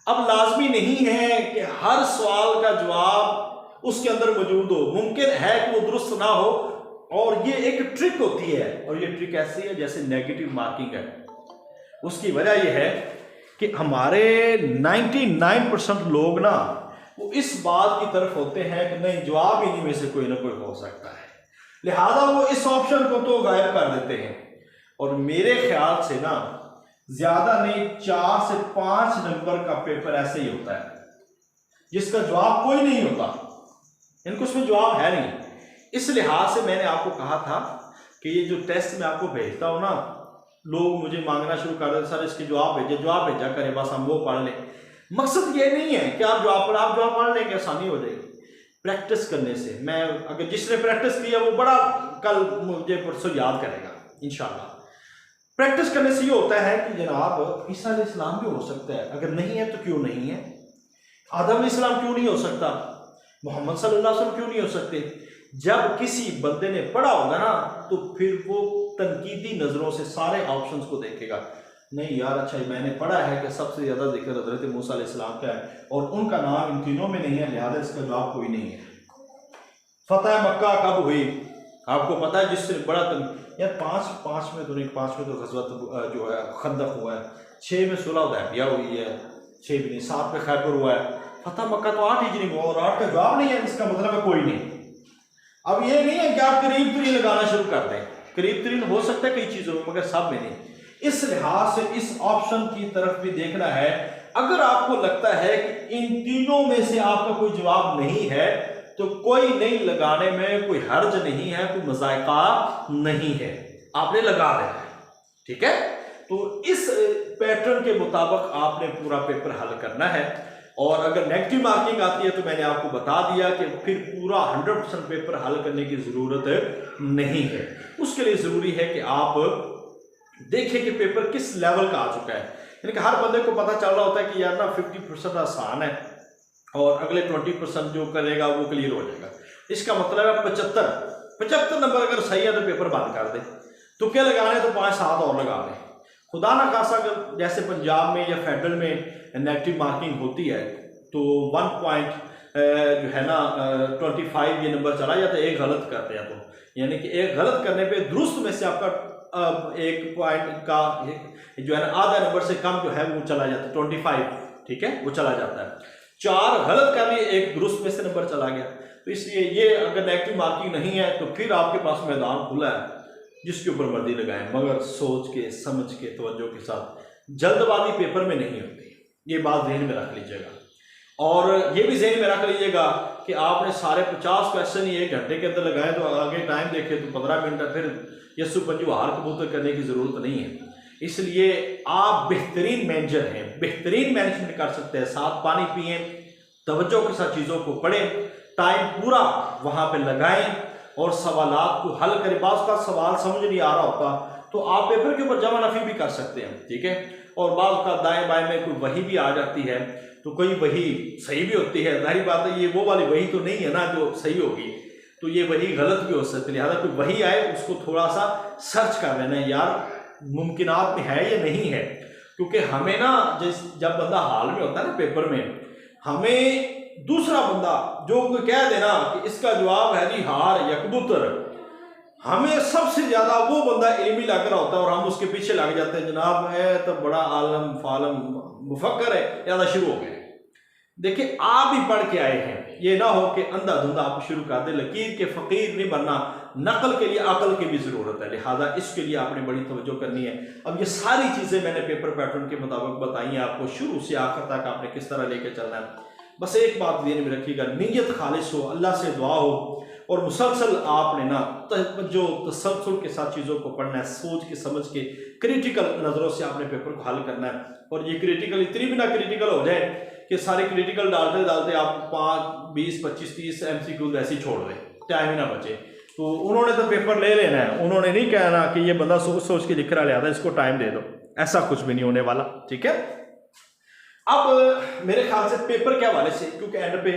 अब लाजमी नहीं है कि हर सवाल का जवाब उसके अंदर मौजूद हो, मुमकिन है कि वो दुरुस्त ना हो, और ये एक ट्रिक होती है, और ये ट्रिक ऐसी है जैसे नेगेटिव मार्किंग है। उसकी वजह यह है कि हमारे 99% लोग ना वो इस बात की तरफ होते हैं कि नहीं, जवाब इन्हीं में से कोई ना कोई हो सकता है, लिहाजा वो इस ऑप्शन को तो गायब कर देते हैं। और मेरे ख्याल से ना ज्यादा नहीं 4 से 5 नंबर का पेपर ऐसे ही होता है जिसका जवाब कोई नहीं होता, इनको उसमें जवाब है नहीं। इस लिहाज से मैंने आपको कहा था कि ये जो टेस्ट मैं आपको भेजता हूं ना, लोग मुझे मांगना शुरू कर देते, सर इसके जवाब भेजा करें, बस हम वो पढ़ लें। मकसद ये नहीं है कि आप जवाब पढ़ लेंगे आसानी हो जाएगी। प्रैक्टिस करने से, मैं अगर जिसने प्रैक्टिस किया वो बड़ा कल मुझे परसों याद करेगा इंशाल्लाह। प्रैक्टिस करने से ये होता है कि जनाब ईसा अलैहिस्सलाम भी हो सकता है, अगर नहीं है तो क्यों नहीं है? आदम अलैहिस्सलाम क्यों नहीं हो सकता? मोहम्मद सल्लल्लाहु अलैहि वसल्लम क्यों नहीं हो सकते? जब किसी बंदे ने पढ़ा होगा ना तो फिर वो तनकीदी नजरों से सारे ऑप्शंस को देखेगा। नहीं यार, अच्छा मैंने पढ़ा है कि सबसे ज्यादा जिक्र हजरत मूसा अलैहिस्सलाम का है और उनका नाम इन तीनों में नहीं है, लिहाजा इसका जवाब कोई नहीं है। फतेह मक्का कब हुई? आपको पता है, जिससे बड़ा यार 5 में तो नहीं, 5 में तो ग़ज़वत जो है खंदक हुआ है, 6 में सुलह हुदैबिया हुई है, 6 भी नहीं, 7 में खैबर हुआ है। फतेह मक्का तो 8 हिजरी में हुआ, और 8 का जवाब नहीं है, इसका मतलब है कोई नहीं। अब ये नहीं है कि आप करीब तरीन लगाना शुरू कर दें, करीब तरीन हो सकता है कई चीजों में, मगर सब में नहीं। इस लिहाज से इस ऑप्शन की तरफ भी देखना है। अगर आपको लगता है कि इन तीनों में से आपका कोई जवाब नहीं है तो कोई नहीं लगाने में कोई हर्ज नहीं है, कोई मज़ायका नहीं है, आपने लगा देना है। ठीक है, तो इस पैटर्न के मुताबिक आपने पूरा पेपर हल करना है। और अगर नेगेटिव मार्किंग आती है तो मैंने आपको बता दिया कि फिर पूरा 100% पेपर हल करने की ज़रूरत नहीं है। उसके लिए ज़रूरी है कि आप देखें कि पेपर किस लेवल का आ चुका है। यानी कि हर बंदे को पता चल रहा होता है कि यार ना 50% आसान है और अगले 20% जो करेगा वो क्लियर हो जाएगा। इसका मतलब है 75 नंबर अगर सही है तो पेपर बंद कर दे, तुक्के लगाने तो 5-7 और लगा दें। खुदा ना खासा अगर जैसे पंजाब में या फेडरल में नेगेटिव मार्किंग होती है तो 1 पॉइंट जो है ना 25 ये नंबर चला जाता है, एक गलत करते हैं तो, यानी कि एक गलत करने पे दुरुस्त में से आपका 1 पॉइंट का जो है ना आधा नंबर से कम जो है वो चला जाता है, 25, ठीक है, वो चला जाता है। 4 गलत कर लिए, 1 दुरुस्त में से नंबर चला गया। तो इसलिए ये अगर नेगेटिव मार्किंग नहीं है तो फिर आपके पास मैदान खुला है, जिसके ऊपर मर्जी लगाएं, मगर सोच के समझ के तवज्जो के साथ। जल्दबाजी पेपर में नहीं होती, ये बात ज़हन में रख लीजिएगा। और ये भी ज़हन में रख लीजिएगा कि आपने सारे 50 क्वेश्चन ही 1 घंटे के अंदर लगाए तो आगे टाइम देखे तो 15 मिनट है, फिर यस्सु पंजू हार कबूतर करने की ज़रूरत नहीं है। इसलिए आप बेहतरीन मैनेजर हैं, बेहतरीन मैनेजमेंट कर सकते हैं। साथ पानी पिए, तवज्जो के साथ चीज़ों को पढ़ें, टाइम पूरा वहाँ पर लगाएं और सवालात को हल करें। बाज़ का सवाल समझ नहीं आ रहा होता तो आप पेपर के ऊपर जमा नफी भी कर सकते हैं, ठीक है। और बाज़ का दाएं बाएं में कोई वही भी आ जाती है तो कोई वही सही भी होती है, जाहिर बात है ये वो वाली वही तो नहीं है ना जो सही होगी, तो ये वही गलत भी हो सकती है। लिहाजा कोई वही आए उसको थोड़ा सा सर्च कर लेना है यार मुमकिनात में है या नहीं है, क्योंकि हमें ना जब बंदा हाल में होता है ना पेपर में, हमें दूसरा बंदा जो कोई कह देना कि इसका जवाब है जी हार या कबूतर, हमें सबसे ज्यादा वो बंदा इल्मी लग रहा होता है और हम उसके पीछे लग जाते हैं, जनाब है तो बड़ा आलम फालम मुफक्कर है, ज्यादा शुरू हो गए। देखिए आप ही पढ़ के आए हैं, ये ना हो कि अंधाधुंधा आप शुरू कर दे। लकीर के फकीर नहीं बनना, नकल के लिए अकल की भी जरूरत है, लिहाजा इसके लिए आपने बड़ी तवज्जो करनी है। अब ये सारी चीजें मैंने पेपर पैटर्न के मुताबिक बताई हैं आपको, शुरू से आखिर तक आपने किस तरह लेके चलना है। बस एक बात ध्यान में रखिएगा, नीयत खालिस हो, अल्लाह से दुआ हो और मुसलसल आपने ना जो तसल्सल के साथ चीज़ों को पढ़ना है, सोच के समझ के क्रिटिकल नज़रों से आपने पेपर को हल करना है। और ये क्रिटिकल इतनी भी ना क्रिटिकल हो जाए कि सारे क्रिटिकल डालते डालते आप 20, 25, 30 MCQ ऐसे ही छोड़ दे, टाइम ही ना बचे। तो उन्होंने तो पेपर ले लेना है, उन्होंने नहीं कहना कि ये बंदा सोच सोच के लिख रहा लिया था, इसको टाइम दे दो, ऐसा कुछ भी नहीं होने वाला, ठीक है। अब मेरे ख्याल से पेपर के हवाले से, क्योंकि एंड पे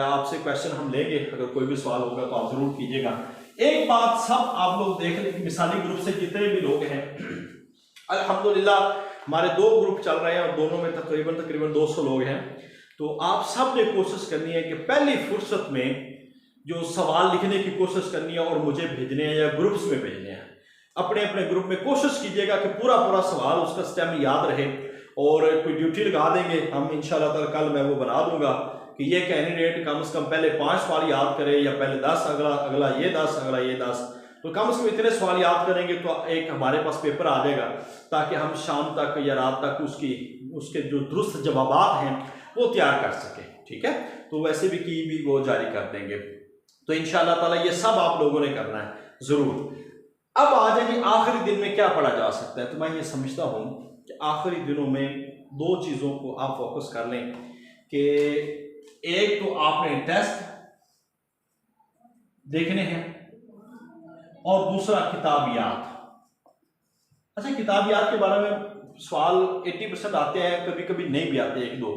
आपसे क्वेश्चन हम लेंगे, अगर कोई भी सवाल होगा तो आप जरूर कीजिएगा। एक बात सब आप लोग देख लें, मिसाली ग्रुप से जितने भी लोग हैं, अल्हम्दुलिल्लाह हमारे 2 ग्रुप चल रहे हैं और दोनों में तकरीबन 200 लोग हैं। तो आप सब ने कोशिश करनी है कि पहली फुर्सत में जो सवाल लिखने की कोशिश करनी है और मुझे भेजने हैं या ग्रुप्स में भेजने हैं, अपने अपने ग्रुप में कोशिश कीजिएगा कि पूरा सवाल उसका स्टेम याद रहे, और कोई ड्यूटी लगा देंगे हम इंशाल्लाह ताला, कल मैं वो बना दूंगा कि ये कैंडिडेट कम से कम पहले 5 सवाल याद करे, या पहले 10, अगला ये 10, अगला ये 10, तो कम से कम इतने सवाल याद करेंगे तो एक हमारे पास पेपर आ जाएगा, ताकि हम शाम तक या रात तक उसके जो दुरुस्त जवाबात हैं वो तैयार कर सके, ठीक है। तो वैसे भी वो जारी कर देंगे। तो इंशाल्लाह ताला ये सब आप लोगों ने करना है जरूर। अब आ जाइए आखिरी दिन में क्या पढ़ा जा सकता है। तो मैं ये समझता हूँ कि आखिरी दिनों में 2 चीज़ों को आप फोकस कर लें कि एक तो आपने टेस्ट देखने हैं और दूसरा किताबियात। अच्छा, किताबियात के बारे में सवाल 80% आते हैं, कभी कभी नहीं भी आते 1-2,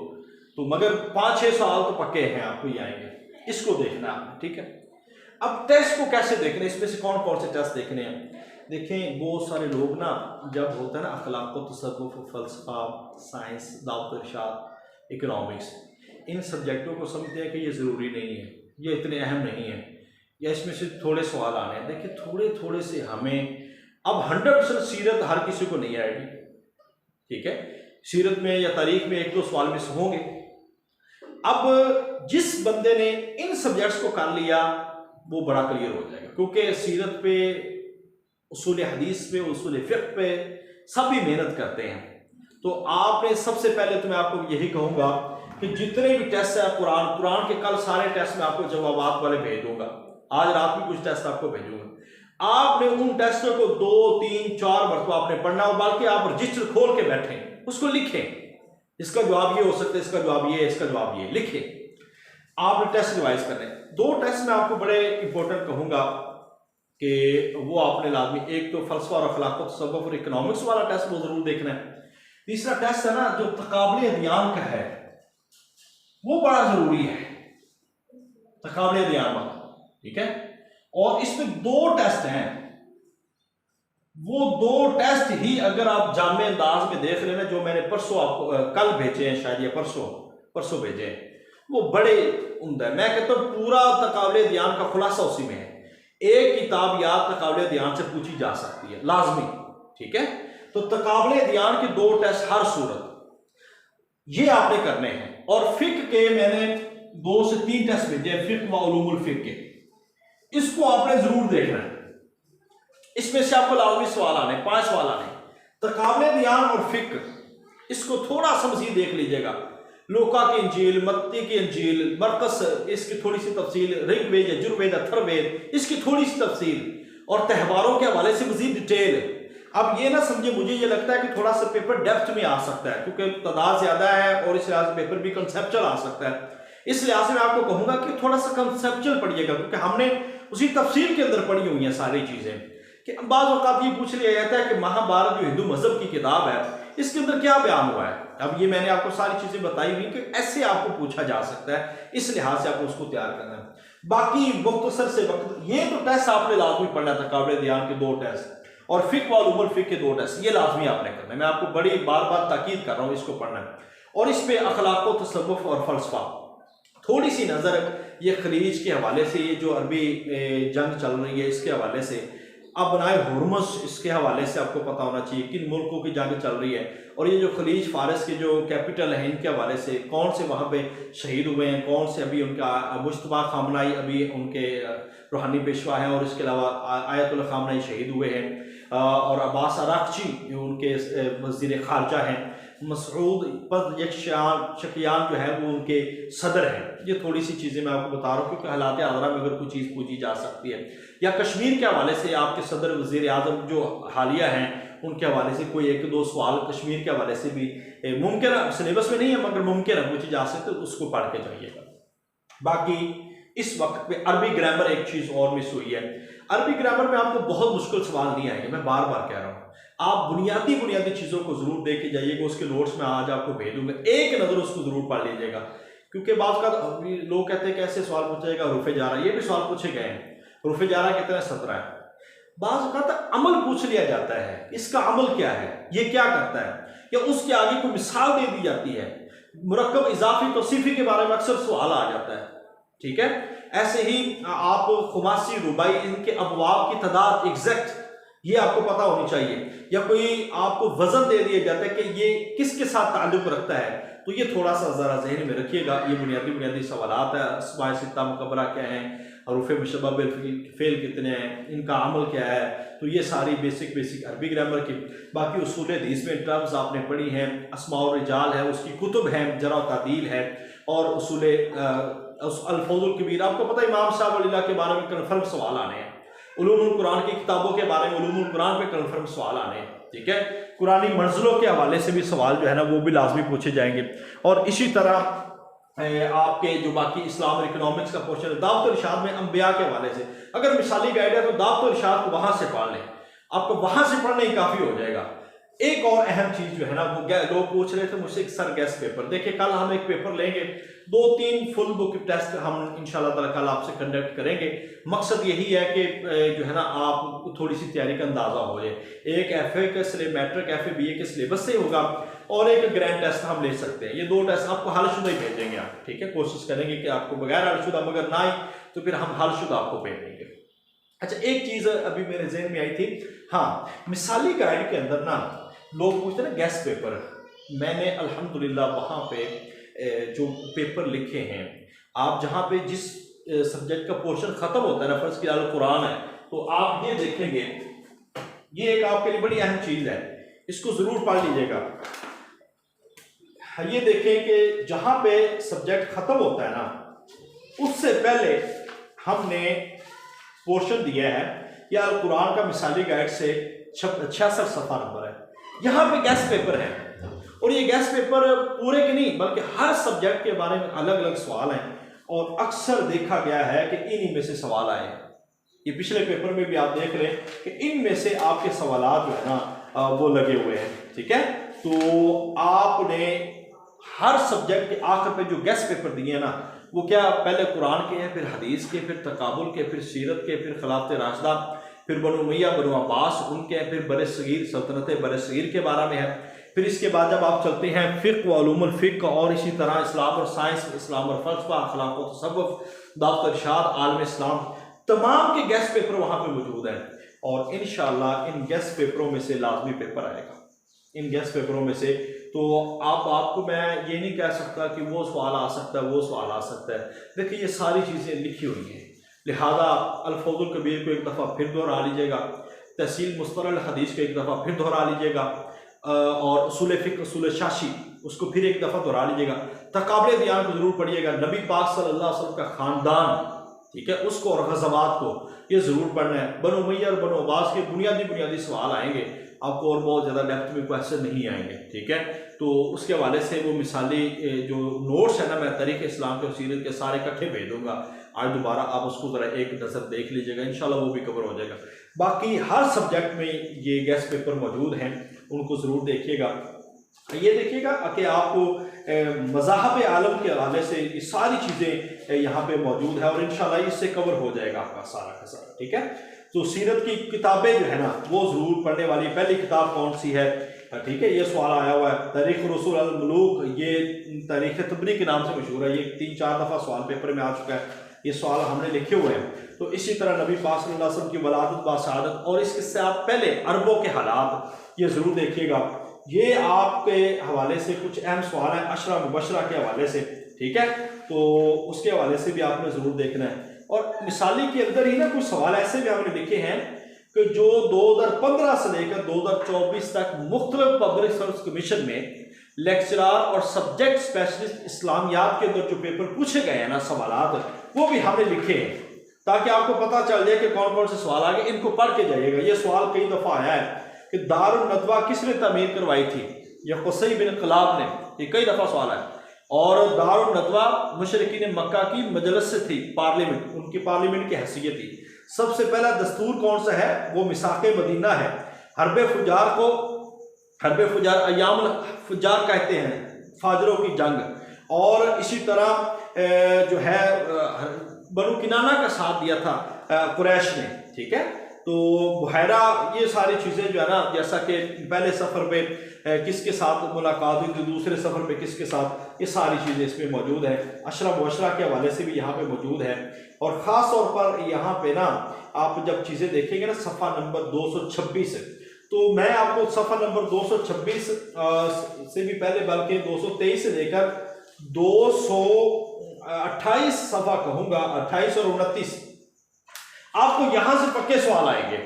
तो मगर 5-6 सवाल तो पक्के हैं आपको ही आएंगे, इसको देखना आपने, ठीक है। अब टेस्ट को कैसे देखना है, इसमें से कौन कौन से टेस्ट देखने हैं। देखें, बहुत सारे लोग ना जब होता है ना अखलाक व तसव्वुफ, फ़लसफ़ा, साइंस, दावत इरशाद, इकोनॉमिक्स, इन सब्जेक्टों को समझते हैं कि ये ज़रूरी नहीं है, ये इतने अहम नहीं है, या इसमें से थोड़े सवाल आने हैं। देखिए, थोड़े थोड़े से हमें, अब 100% सीरत हर किसी को नहीं आएगी, ठीक है। सीरत में या तारीख में 1-2 सवाल मिस होंगे। अब जिस बंदे ने इन सब्जेक्ट्स को कर लिया वो बड़ा क्लियर हो जाएगा, क्योंकि सीरत पे, उसूल हदीस पे, उसूल फ़िक़्ह पे सभी मेहनत करते हैं। तो आपने सबसे पहले तो मैं आपको यही कहूँगा कि जितने भी टेस्ट है कुरान के, कल सारे टेस्ट में आपको जवाबात वाले भेज दूंगा, आज रात में कुछ टेस्ट आपको भेजूंगा। आपने उन टेस्टों को 2, 3, 4 मरतबा आपने पढ़ना हो, बल्कि आप रजिस्टर खोल के बैठें, उसको लिखें, इसका जवाब ये हो सकता है, इसका जवाब ये, इसका जवाब ये, लिखें। आपने टेस्ट रिवाइज करने। 2 टेस्ट में आपको बड़े इंपॉर्टेंट कहूँगा कि वो आपने लाजमी, एक तो फ़लसफ़ा और अखलाक व तसव्वुफ और इकोनॉमिक्स वाला टेस्ट वो ज़रूर देखना है। तीसरा टेस्ट है ना जो तकाबले अदयान का है, वो बड़ा ज़रूरी है, तकाबले अदयान वाला, ठीक है। और इसमें 2 टेस्ट हैं, वो 2 टेस्ट ही अगर आप जामे अंदाज में देख लेना, जो मैंने परसों आपको कल भेजे हैं, शायद ये परसों भेजे हैं, वो बड़े उम्दा है। मैं कहता हूँ पूरा तकाबले अदयान का खुलासा उसी में है। एक किताब याद तकाबले अदयान से पूछी जा सकती है लाजमी, ठीक है। तो तकाबले अदयान के 2 टेस्ट हर सूरत ये आपने करने हैं। और फ़िक़्ह के मैंने 2 से 3 टेस्ट भेजे हैं, फ़िक़्ह व उलूमुल फ़िक़्ह के, इसको आपने जरूर देखना है। इसमें से आपको लाजमी सवाल आने, 5 सवाल आने। तकाबले अदयान और फ़िक़्ह, इसको थोड़ा सा मज़ीद देख लीजिएगा। लूका की इंजील, मत्ती की इंजील, मरकस, इसकी थोड़ी सी तफसील, ऋग्वेद, यजुर्वेद, अथर्ववेद, इसकी थोड़ी सी तफसील, और त्यौहारों के हवाले से मज़ीद डिटेल। अब ये ना समझे, मुझे ये लगता है कि थोड़ा सा पेपर डेप्थ में आ सकता है, क्योंकि तादाद ज़्यादा है और इस लिहाज से पेपर भी कंसेप्चुअल आ सकता है। इस लिहाज से मैं आपको कहूँगा कि थोड़ा सा कंसेप्चुअल पढ़िएगा, क्योंकि हमने उसी तफसील के अंदर पढ़ी हुई हैं सारी चीज़ें। कि बाज़ औक़ात ये पूछ लिया जाता है कि महाभारत जो हिंदू मजहब की किताब है, इसके अंदर क्या बयान हुआ है। अब ये मैंने आपको सारी चीज़ें बताई हुई कि ऐसे आपको पूछा जा सकता है, इस लिहाज से आपको उसको तैयार करना है। बाकी मुख्तसर से वक्त, ये तो टेस्ट आपने लाजमी पढ़ना था, तकाबले अदयान के 2 टेस्ट और फ़िक़्ह व उलूमुल फ़िक़्ह के 2 टेस्ट, ये लाजमी आपने करना है। मैं आपको बड़ी बार ताकीद कर रहा हूँ, इसको पढ़ना है। और इस पर अखलाक व तसव्वुफ और फ़लसफ़ा थोड़ी सी नज़र, ये खलीज के हवाले से, ये जो अरबी जंग चल रही है इसके हवाले से, अब बनाए हुर्मुज़, इसके हवाले से आपको पता होना चाहिए किन मुल्कों की जंग चल रही है, और ये जो खलीज फारस के जो कैपिटल हैं इनके हवाले से कौन से वहाँ पे शहीद हुए हैं, कौन से अभी उनका मुश्तबा खामनाई अभी उनके रूहानी पेशवा हैं, और इसके अलावा आयतुल्लाह खामनाई शहीद हुए हैं, और अब्बास अराक़ची जो उनके वज़ीर ख़ारजा हैं, मसूद पज़ेश्कियान जो है वो उनके सदर हैं। ये थोड़ी सी चीज़ें मैं आपको बता रहा हूँ, क्योंकि हालात आज़रा में अगर कोई चीज़ पूछी जा सकती है, या कश्मीर के हवाले से आपके सदर वज़ीर आज़म जो हालिया हैं उनके हवाले से कोई 1-2 सवाल कश्मीर के हवाले से भी मुमकिन, सिलेबस में नहीं है मगर मुमकिन है पूछी जा सकते, तो उसको पढ़ के जाइएगा। बाकी इस वक्त पे अरबी ग्रामर एक चीज और मिस हुई है। अरबी ग्रामर में आपको बहुत मुश्किल सवाल नहीं आएंगे, मैं बार बार कह रहा हूँ। आप बुनियादी बुनियादी चीजों को जरूर देख के जाइएगा, उसके नोट्स में आज आपको भेज दूंगा, एक नजर उसको जरूर पढ़ लीजिएगा। क्योंकि बात का लोग कहते हैं कैसे सवाल पूछेगा रुफे जा रहा है, ये भी सवाल पूछे गए हैं, रुफे जा रहा कितना 17 है। बात का अमल पूछ लिया जाता है, इसका अमल क्या है, ये क्या करता है, या उसके आगे कोई मिसाल दे दी जाती है। मुरक्कब इजाफी तौसीफी के बारे में अक्सर सवाल आ जाता है, ठीक है। ऐसे ही आप खुमासी रुबाई इनके अबवाब की तादाद एग्जैक्ट ये आपको पता होनी चाहिए, या कोई आपको वजन दे दिया जाता है कि ये किसके साथ ताल्लुक रखता है, तो ये थोड़ा सा ज़रा जहन में रखिएगा। ये बुनियादी बुनियादी सवालात है। अस्माए सित्ता मुकब्बरा क्या हैं, हरूफ मुशब्बह बिल फ़ेल कितने हैं, इनका अमल क्या है, तो ये सारी बेसिक अरबी ग्रामर की। बाकी उसूल हदीस में टर्म्स आपने पढ़ी हैं, अस्माउर रिजाल है, उसकी कुतुब हैं, जरा तादील है, और उसूल अल्फाजुल कबीर। आपको पता है इमाम शाह वलील्लाह के बारे में कन्फर्म सवाल आने हैं, उलूमुल कुरान की किताबों के बारे में उलूमुल कुरान पे कन्फर्म सवाल आने हैं, ठीक है। कुरानी मंजिलों के हवाले से भी सवाल जो है ना वो भी लाजमी पूछे जाएंगे। और इसी तरह आपके जो बाकी इस्लाम और इकोनॉमिक्स का पोर्शन है, दावत और इरशाद में अंबिया के हवाले से अगर मिसाली गाइड है तो दावत और इरशाद को वहां से पढ़ लें, आपको वहां से पढ़ना ही काफी हो जाएगा। एक और अहम चीज जो है ना वो लोग पूछ रहे थे मुझसे सर गेस्ट पेपर, देखिए कल हम एक पेपर लेंगे, 2-3 फुल बुक टेस्ट हम इंशाल्लाह ताला कल आपसे कंडक्ट करेंगे। मकसद यही है कि जो है ना आप थोड़ी सी तैयारी का अंदाजा हो जाए। एक FA का मैट्रिक FA BA के सिलेबस से होगा, और एक ग्रैंड टेस्ट हम ले सकते हैं। ये 2 टेस्ट आपको हलशुदा ही भेजेंगे आप, ठीक है। कोशिश करेंगे कि आपको बगैर हलशुदा, मगर ना ही तो फिर हम हलशुदा आपको भेज देंगे। अच्छा, एक चीज अभी मेरे जहन में आई थी, हाँ, मिसाली गाइड के अंदर ना लोग पूछते हैं गेस्ट पेपर, मैंने अल्हम्दुलिल्लाह वहाँ पे जो पेपर लिखे हैं, आप जहाँ पे जिस सब्जेक्ट का पोर्शन खत्म होता है ना, फर्ज की अल कुरान है, तो आप ये देखेंगे, ये एक आपके लिए बड़ी अहम चीज है, इसको जरूर पढ़ लीजिएगा। ये देखें कि जहाँ पे सब्जेक्ट खत्म होता है ना, उससे पहले हमने पोर्शन दिया है, या अल कुरान का मिसाली गाइड से 66 सफ़ा नंबर है, यहाँ पे गेस्ट पेपर है। और ये गेस्ट पेपर पूरे के नहीं बल्कि हर सब्जेक्ट के बारे में अलग अलग सवाल हैं, और अक्सर देखा गया है कि इन्हीं में से सवाल आए हैं। ये पिछले पेपर में भी आप देख रहे हैं कि इनमें से आपके सवालात जो है ना वो लगे हुए हैं, ठीक है। तो आपने हर सब्जेक्ट के आखिर पे जो गेस्ट पेपर दिए हैं ना, वो क्या पहले कुरान के हैं, फिर हदीस के, फिर तकाबुल के, फिर सीरत के, फिर खिलाफत राशिदा, फिर बनु उमैया बनु अब्बास उनके, फिर बर सगीर सल्तनत बर सगीर के बारे में है। फिर इसके बाद जब आप चलते हैं फ़िक़्ह व उलूमुल फ़िक़्ह, और इसी तरह इस्लाम और साइंस, इस्लाम और फ़लसफ़ा, अखलाक़ व तसव्वुफ़, दावत और इरशाद, आलम इस्लाम, तमाम के गेस्ट पेपर वहाँ पे मौजूद हैं। और इंशाअल्लाह इन गेस्ट पेपरों में से लाजमी पेपर आएगा, इन गेस्ट पेपरों में से। तो आपको मैं ये नहीं कह सकता कि वो सवाल आ सकता है, वो सवाल आ सकता है। देखिए ये सारी चीज़ें लिखी हुई हैं, लिहाजा अल्फाजुल कबीर को एक दफ़ा फिर दोहरा लीजिएगा, तहसील मुस्तलह हदीस को एक दफ़ा फिर दोहरा लीजिएगा, और उसूल फ़िक़्ह उसूल शाशी उसको फिर एक दफ़ा दोहरा लीजिएगा। तकाबले दियान को ज़रूर पढ़िएगा, नबी पाक सल्लल्लाहु अलैहि वसल्लम का ख़ानदान, ठीक है, उसको और ग़ज़वात को ये ज़रूर पढ़ना है। बनु उमैया और बनु अब्बास के बुनियादी सवाल आएंगे, आपको और बहुत ज़्यादा डेप्थ में क्वेश्चन नहीं आएंगे, ठीक है। तो उसके हवाले से वो मिसाली जो नोट्स है ना, मैं तारीख़ इस्लाम के और सीरत के सारे इकट्ठे भेज दूँगा, आज दोबारा आप उसको ज़रा एक नज़र देख लीजिएगा, इंशाल्लाह वो भी कवर हो जाएगा। बाकी हर सब्जेक्ट में ये गेस्ट पेपर मौजूद हैं, उनको ज़रूर देखिएगा। ये देखिएगा कि आपको मज़ाहब आलम के हवाले से ये सारी चीज़ें यहाँ पे मौजूद है, और इंशाल्लाह इससे कवर हो जाएगा आपका सारा का सारा, ठीक है। तो सीरत की किताबें जो है ना वो ज़रूर पढ़ने वाली। पहली किताब कौन सी है, ठीक है, ये सवाल आया हुआ है। तारीख़ रसूल अल मुलूक, ये तारीख़ तबरी के नाम से मशहूर है, ये 3-4 दफ़ा सवाल पेपर में आ चुका है, ये सवाल हमने लिखे हुए हैं। तो इसी तरह नबी पाक सल्लल्लाहु अलैहि वसल्लम की वलादत बासादत, और इससे आप पहले अरबों के हालात ये ज़रूर देखिएगा। ये आपके हवाले से कुछ अहम सवाल हैं अशरा मुबशरा के हवाले से, ठीक है, तो उसके हवाले से भी आपने ज़रूर देखना है। और मिसाली के अंदर ही ना कुछ सवाल ऐसे भी हमने लिखे हैं कि जो 2015 से लेकर 2024 तक मुख्तलिफ पब्लिक सर्विस कमीशन में लेक्चरार और सब्जेक्ट स्पेशलिस्ट इस्लामियात के अंदर जो पेपर पूछे गए हैं ना सवालात, वो भी हमने लिखे हैं, ताकि आपको पता चल जाए कि कौन कौन से सवाल आ गए, इनको पढ़ के जाइएगा। ये सवाल कई दफ़ा आया है कि दारुल नदवा किसने तमीर करवाई थी, या कुसै बिन क़िलाब ने, ये कई दफ़ा सवाल है। और दारुल नदवा मुशरिकीन मक्का की मजलिस से थी, पार्लियामेंट, उनकी पार्लियामेंट की हैसियत थी। सबसे पहला दस्तूर कौन सा है? वो मिसाक़े मदीना है। हर्ब फुजार को, हर्ब फुजार अयामुल फुजार कहते हैं, फाजरों की जंग। और इसी तरह जो है बनु किनाना का साथ दिया था कुरैश ने, ठीक है। तो बुहैरा, ये सारी चीज़ें जो है ना, जैसा कि पहले सफ़र पे किसके साथ मुलाकात हुई थी, दूसरे सफ़र पे किसके साथ, ये सारी चीज़ें इसमें मौजूद हैं। अशरा मुबशरा के हवाले से भी यहाँ पे मौजूद है। और ख़ास तौर पर यहाँ पे ना आप जब चीज़ें देखेंगे ना, सफ़ा नंबर 226, तो मैं आपको सफ़ा नंबर 226 से भी पहले, बल्कि 223 से लेकर 228 सफ़ा कहूँगा, 28 और 29, आपको यहां से पक्के सवाल आएंगे।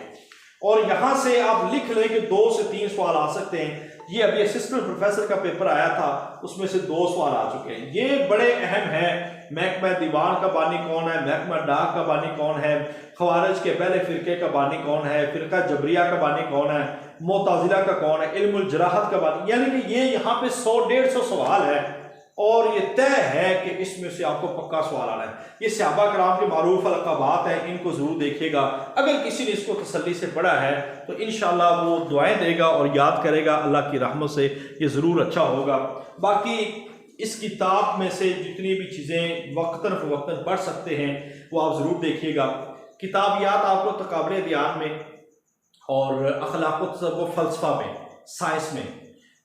और यहां से आप लिख लें कि 2 से 3 सवाल आ सकते हैं। ये अभी असिस्टेंट प्रोफेसर का पेपर आया था, उसमें से 2 सवाल आ चुके हैं। ये बड़े अहम हैं। महकमा दीवान का बानी कौन है, महकमा डाक का बानी कौन है, खवारिज के पहले फिरके का बानी कौन है, फिरका जबरिया का बानी कौन है, मोताजिला का कौन है, इल्मुल जराहत का बानी, यानी कि ये यहाँ पे 100-150 सवाल है। और ये तय है कि इसमें से आपको पक्का सवाल आना है। ये सहाबा कराम के मारूफ अलक़ाबात हैं, इनको ज़रूर देखिएगा। अगर किसी ने इसको तसल्ली से पढ़ा है तो इंशाअल्लाह वो दुआएं देगा और याद करेगा, अल्लाह की रहमत से ये ज़रूर अच्छा होगा। बाकी इस किताब में से जितनी भी चीज़ें वक्तन फ़वक्तन पढ़ सकते हैं वो आप ज़रूर देखिएगा। किताबियात आपको तकाबले ध्यान में और अखलाक़ व फ़लसफ़ा में, साइंस में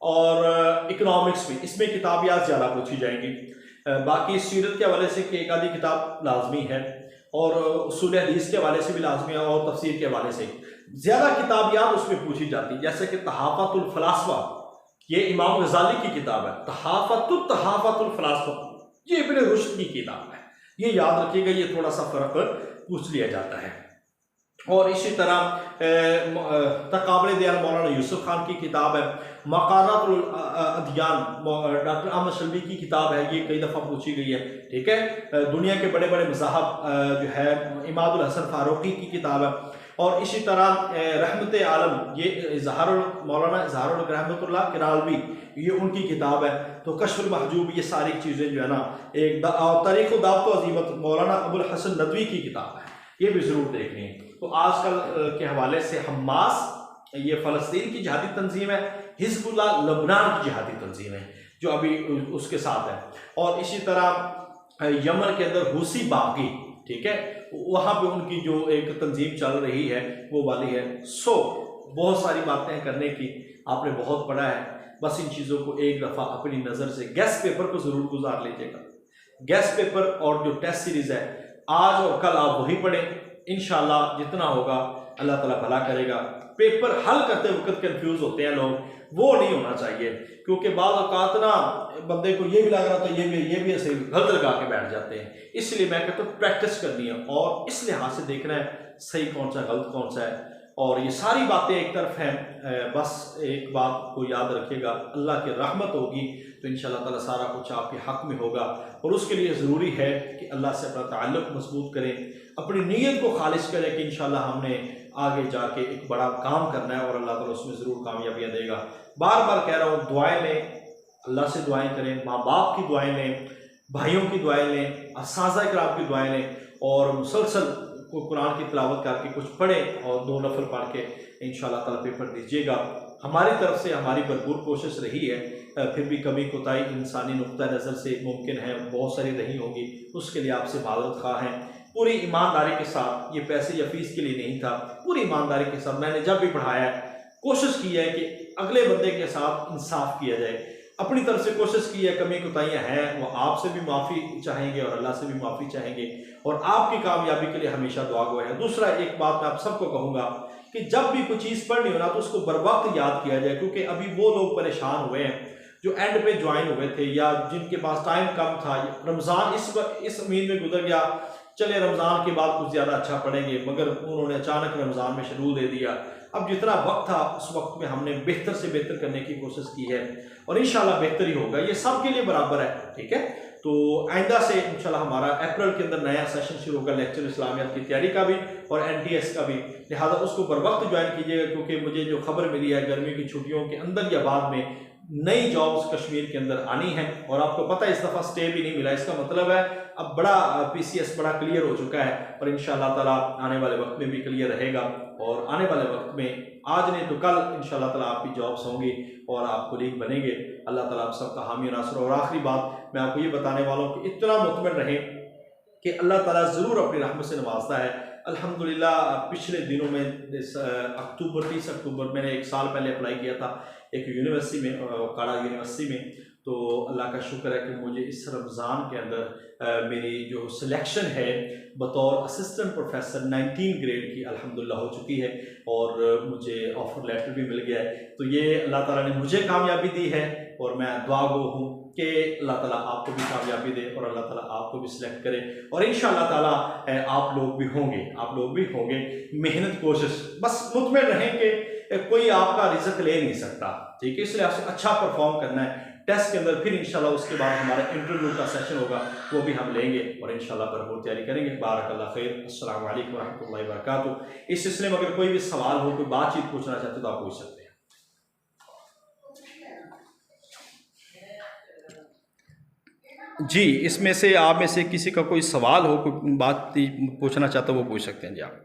और इकोनॉमिक्स में, इसमें किताबियात ज़्यादा पूछी जाएंगी। बाकी सीरत के हवाले से कि एक आधी किताब लाजमी है, और उसूल हदीस के हवाले से भी लाजमी है, और तफसीर के हवाले से ज़्यादा किताबियात उसमें पूछी जाती है। जैसे कि तहाफ़तुल फ़लासफ़ा, ये इमाम गज़ाली की किताब है, तहाफ़तुल फ़लासफ़ा, ये इब्न रुश्द की किताब है। ये याद रखिएगा, ये थोड़ा सा फ़र्क पूछ लिया जाता है। और इसी तरह तकाबले दियान मौलाना यूसुफ खान की किताब है, मकानातुल अदियान डॉक्टर अहमद शल्बी की किताब है, ये कई दफ़ा पूछी गई है, ठीक है। दुनिया के बड़े बड़े मज़ाहब जो है इमादुल हसन फारूकी की किताब है। और इसी तरह रहमत आलम, ये मौलाना इज़हारुल रहमतुल्लाह किरालवी, ये उनकी किताब है। तो कश्फुल महजूब, ये सारी चीज़ें जो है ना, एक तारीख़ व दावत व अज़ीमत मौलाना अबुल हसन नदवी की किताब है, ये भी ज़रूर देखनी है। तो आजकल के हवाले से हमास, ये फ़लस्तीन की जिहादी तंजीम है, हिज़्बुल्लाह लबनान की जिहादी तंजीम है जो अभी उसके साथ है। और इसी तरह यमन के अंदर हुसी बागी, ठीक है, वहाँ पे उनकी जो एक तंजीम चल रही है वो वाली है। सो बहुत सारी बातें करने की, आपने बहुत पढ़ा है, बस इन चीज़ों को एक दफ़ा अपनी नज़र से गेस्ट पेपर को ज़रूर गुजार लीजिएगा। गेस्ट पेपर और जो टेस्ट सीरीज़ है, आज और कल आप वही पढ़ें, इंशाल्लाह जितना होगा अल्लाह ताला भला करेगा। पेपर हल करते वक्त कंफ्यूज होते हैं लोग, वो नहीं होना चाहिए, क्योंकि बाज़ औक़ात ना बंदे को ये भी लग रहा था ये भी ऐसे गलत लगा के बैठ जाते हैं। इसलिए मैं कहता हूँ प्रैक्टिस करनी है और इस लिहाज से देखना है सही कौन सा गलत कौन सा है। और ये सारी बातें एक तरफ हैं, बस एक बात को याद रखिएगा, अल्लाह की रहमत होगी तो इंशाअल्लाह ताला सारा कुछ आपके हक़ में होगा। और उसके लिए ज़रूरी है कि अल्लाह से अपना ताल्लुक़ मज़बूत करें, अपनी नीयत को खालिश करें कि इंशाअल्लाह हमने आगे जाके एक बड़ा काम करना है और अल्लाह ताला उसमें ज़रूर कामयाबियाँ देगा। बार बार कह रहा हूँ, दुआएं लें, अल्लाह से दुआएं करें, माँ बाप की दुआएं लें, भाइयों की दुआएं लें, असातिज़ा किराम की दुआएं लें, और मुसलसल को कुरान की तिलावत करके कुछ पढ़ें और 2 नफल पढ़ के इंशाअल्लाह ताला पेपर दीजिएगा। हमारी तरफ से हमारी भरपूर कोशिश रही है, फिर भी कभी कोताही इंसानी नुक्ता नज़र से मुमकिन है, बहुत सारी रही होगी, उसके लिए आपसे माज़रत ख़्वाह हैं। पूरी ईमानदारी के साथ, ये पैसे या फीस के लिए नहीं था, पूरी ईमानदारी के साथ मैंने जब भी पढ़ाया कोशिश की है कि अगले बंदे के साथ इंसाफ किया जाए, अपनी तरफ से कोशिश की है। कमी कोताहियाँ हैं, वो आपसे भी माफ़ी चाहेंगे और अल्लाह से भी माफ़ी चाहेंगे, और आपकी कामयाबी के लिए हमेशा दुआ गो है। दूसरा एक बात मैं आप सबको कहूँगा कि जब भी कोई चीज़ पढ़नी हो ना तो उसको बर वक्त याद किया जाए, क्योंकि अभी वो लोग परेशान हुए हैं जो एंड पे ज्वाइन हुए थे या जिनके पास टाइम कम था। रमज़ान इस उम्मीद में गुजर गया, चले रमज़ान के बाद कुछ ज़्यादा अच्छा पढ़ेंगे, मगर उन्होंने अचानक रमज़ान में शेड्यूल दे दिया। अब जितना वक्त था उस वक्त में हमने बेहतर से बेहतर करने की कोशिश की है और इंशाल्लाह बेहतर ही होगा, ये सब के लिए बराबर है, ठीक है। तो आइंदा से इंशाल्लाह हमारा अप्रैल के अंदर नया सेशन शुरू होगा, लेक्चर इस्लामियात की तैयारी का भी और NTS का भी, लिहाजा उसको बर वक्त ज्वाइन कीजिएगा, क्योंकि मुझे जो खबर मिली है गर्मी की छुट्टियों के अंदर या बाद में नई जॉब्स कश्मीर के अंदर आनी है। और आपको पता है इस दफ़ा स्टे भी नहीं मिला, इसका मतलब है अब बड़ा PCS बड़ा क्लियर हो चुका है और इंशाल्लाह ताला आने वाले वक्त में भी क्लियर रहेगा। और आने वाले वक्त में आज नहीं तो कल इंशाल्लाह ताला आपकी जॉब्स होंगी और आप कुलीग बनेंगे। अल्लाह ताला आप सबका हामी नासर। और आखिरी बात मैं आपको ये बताने वाला हूँ कि इतना मुतमिन रहें कि अल्लाह ताला ज़रूर अपनी रहमत से नवाजता है। अल्हम्दुलिल्लाह पिछले दिनों में 30 अक्टूबर मैंने 1 साल पहले अप्लाई किया था एक यूनिवर्सिटी में, काड़ा यूनिवर्सिटी में। तो अल्लाह का शुक्र है कि मुझे इस रमज़ान के अंदर मेरी जो सिलेक्शन है बतौर असिस्टेंट प्रोफेसर 19 ग्रेड की अल्हम्दुलिल्लाह हो चुकी है और मुझे ऑफ़र लेटर भी मिल गया है। तो ये अल्लाह ताला ने मुझे कामयाबी दी है और मैं दुआ गो हूँ कि अल्लाह ताला आपको भी कामयाबी दे और अल्लाह ताला आपको भी सिलेक्ट करे और इंशाअल्लाह ताला आप लोग भी होंगे। मेहनत कोशिश बस मुतमिन रहें कि कोई आपका रिज़्क ले नहीं सकता, ठीक है। इसलिए आपसे अच्छा परफॉर्म करना है टेस्ट के अंदर, फिर इंशाल्लाह उसके बाद हमारा इंटरव्यू का सेशन होगा वो भी हम लेंगे और इंशाल्लाह भरपूर तैयारी करेंगे। बारकल्लाह खैर। अस्सलाम वालेकुम रहमतुल्लाहि व बरकातुहू। इस सिलसिले में अगर कोई भी सवाल हो, कोई बातचीत पूछना चाहते हो तो आप पूछ सकते हैं। जी, इसमें से आप में से किसी का कोई सवाल हो, कोई बात पूछना चाहता हो वो पूछ सकते हैं जी आप।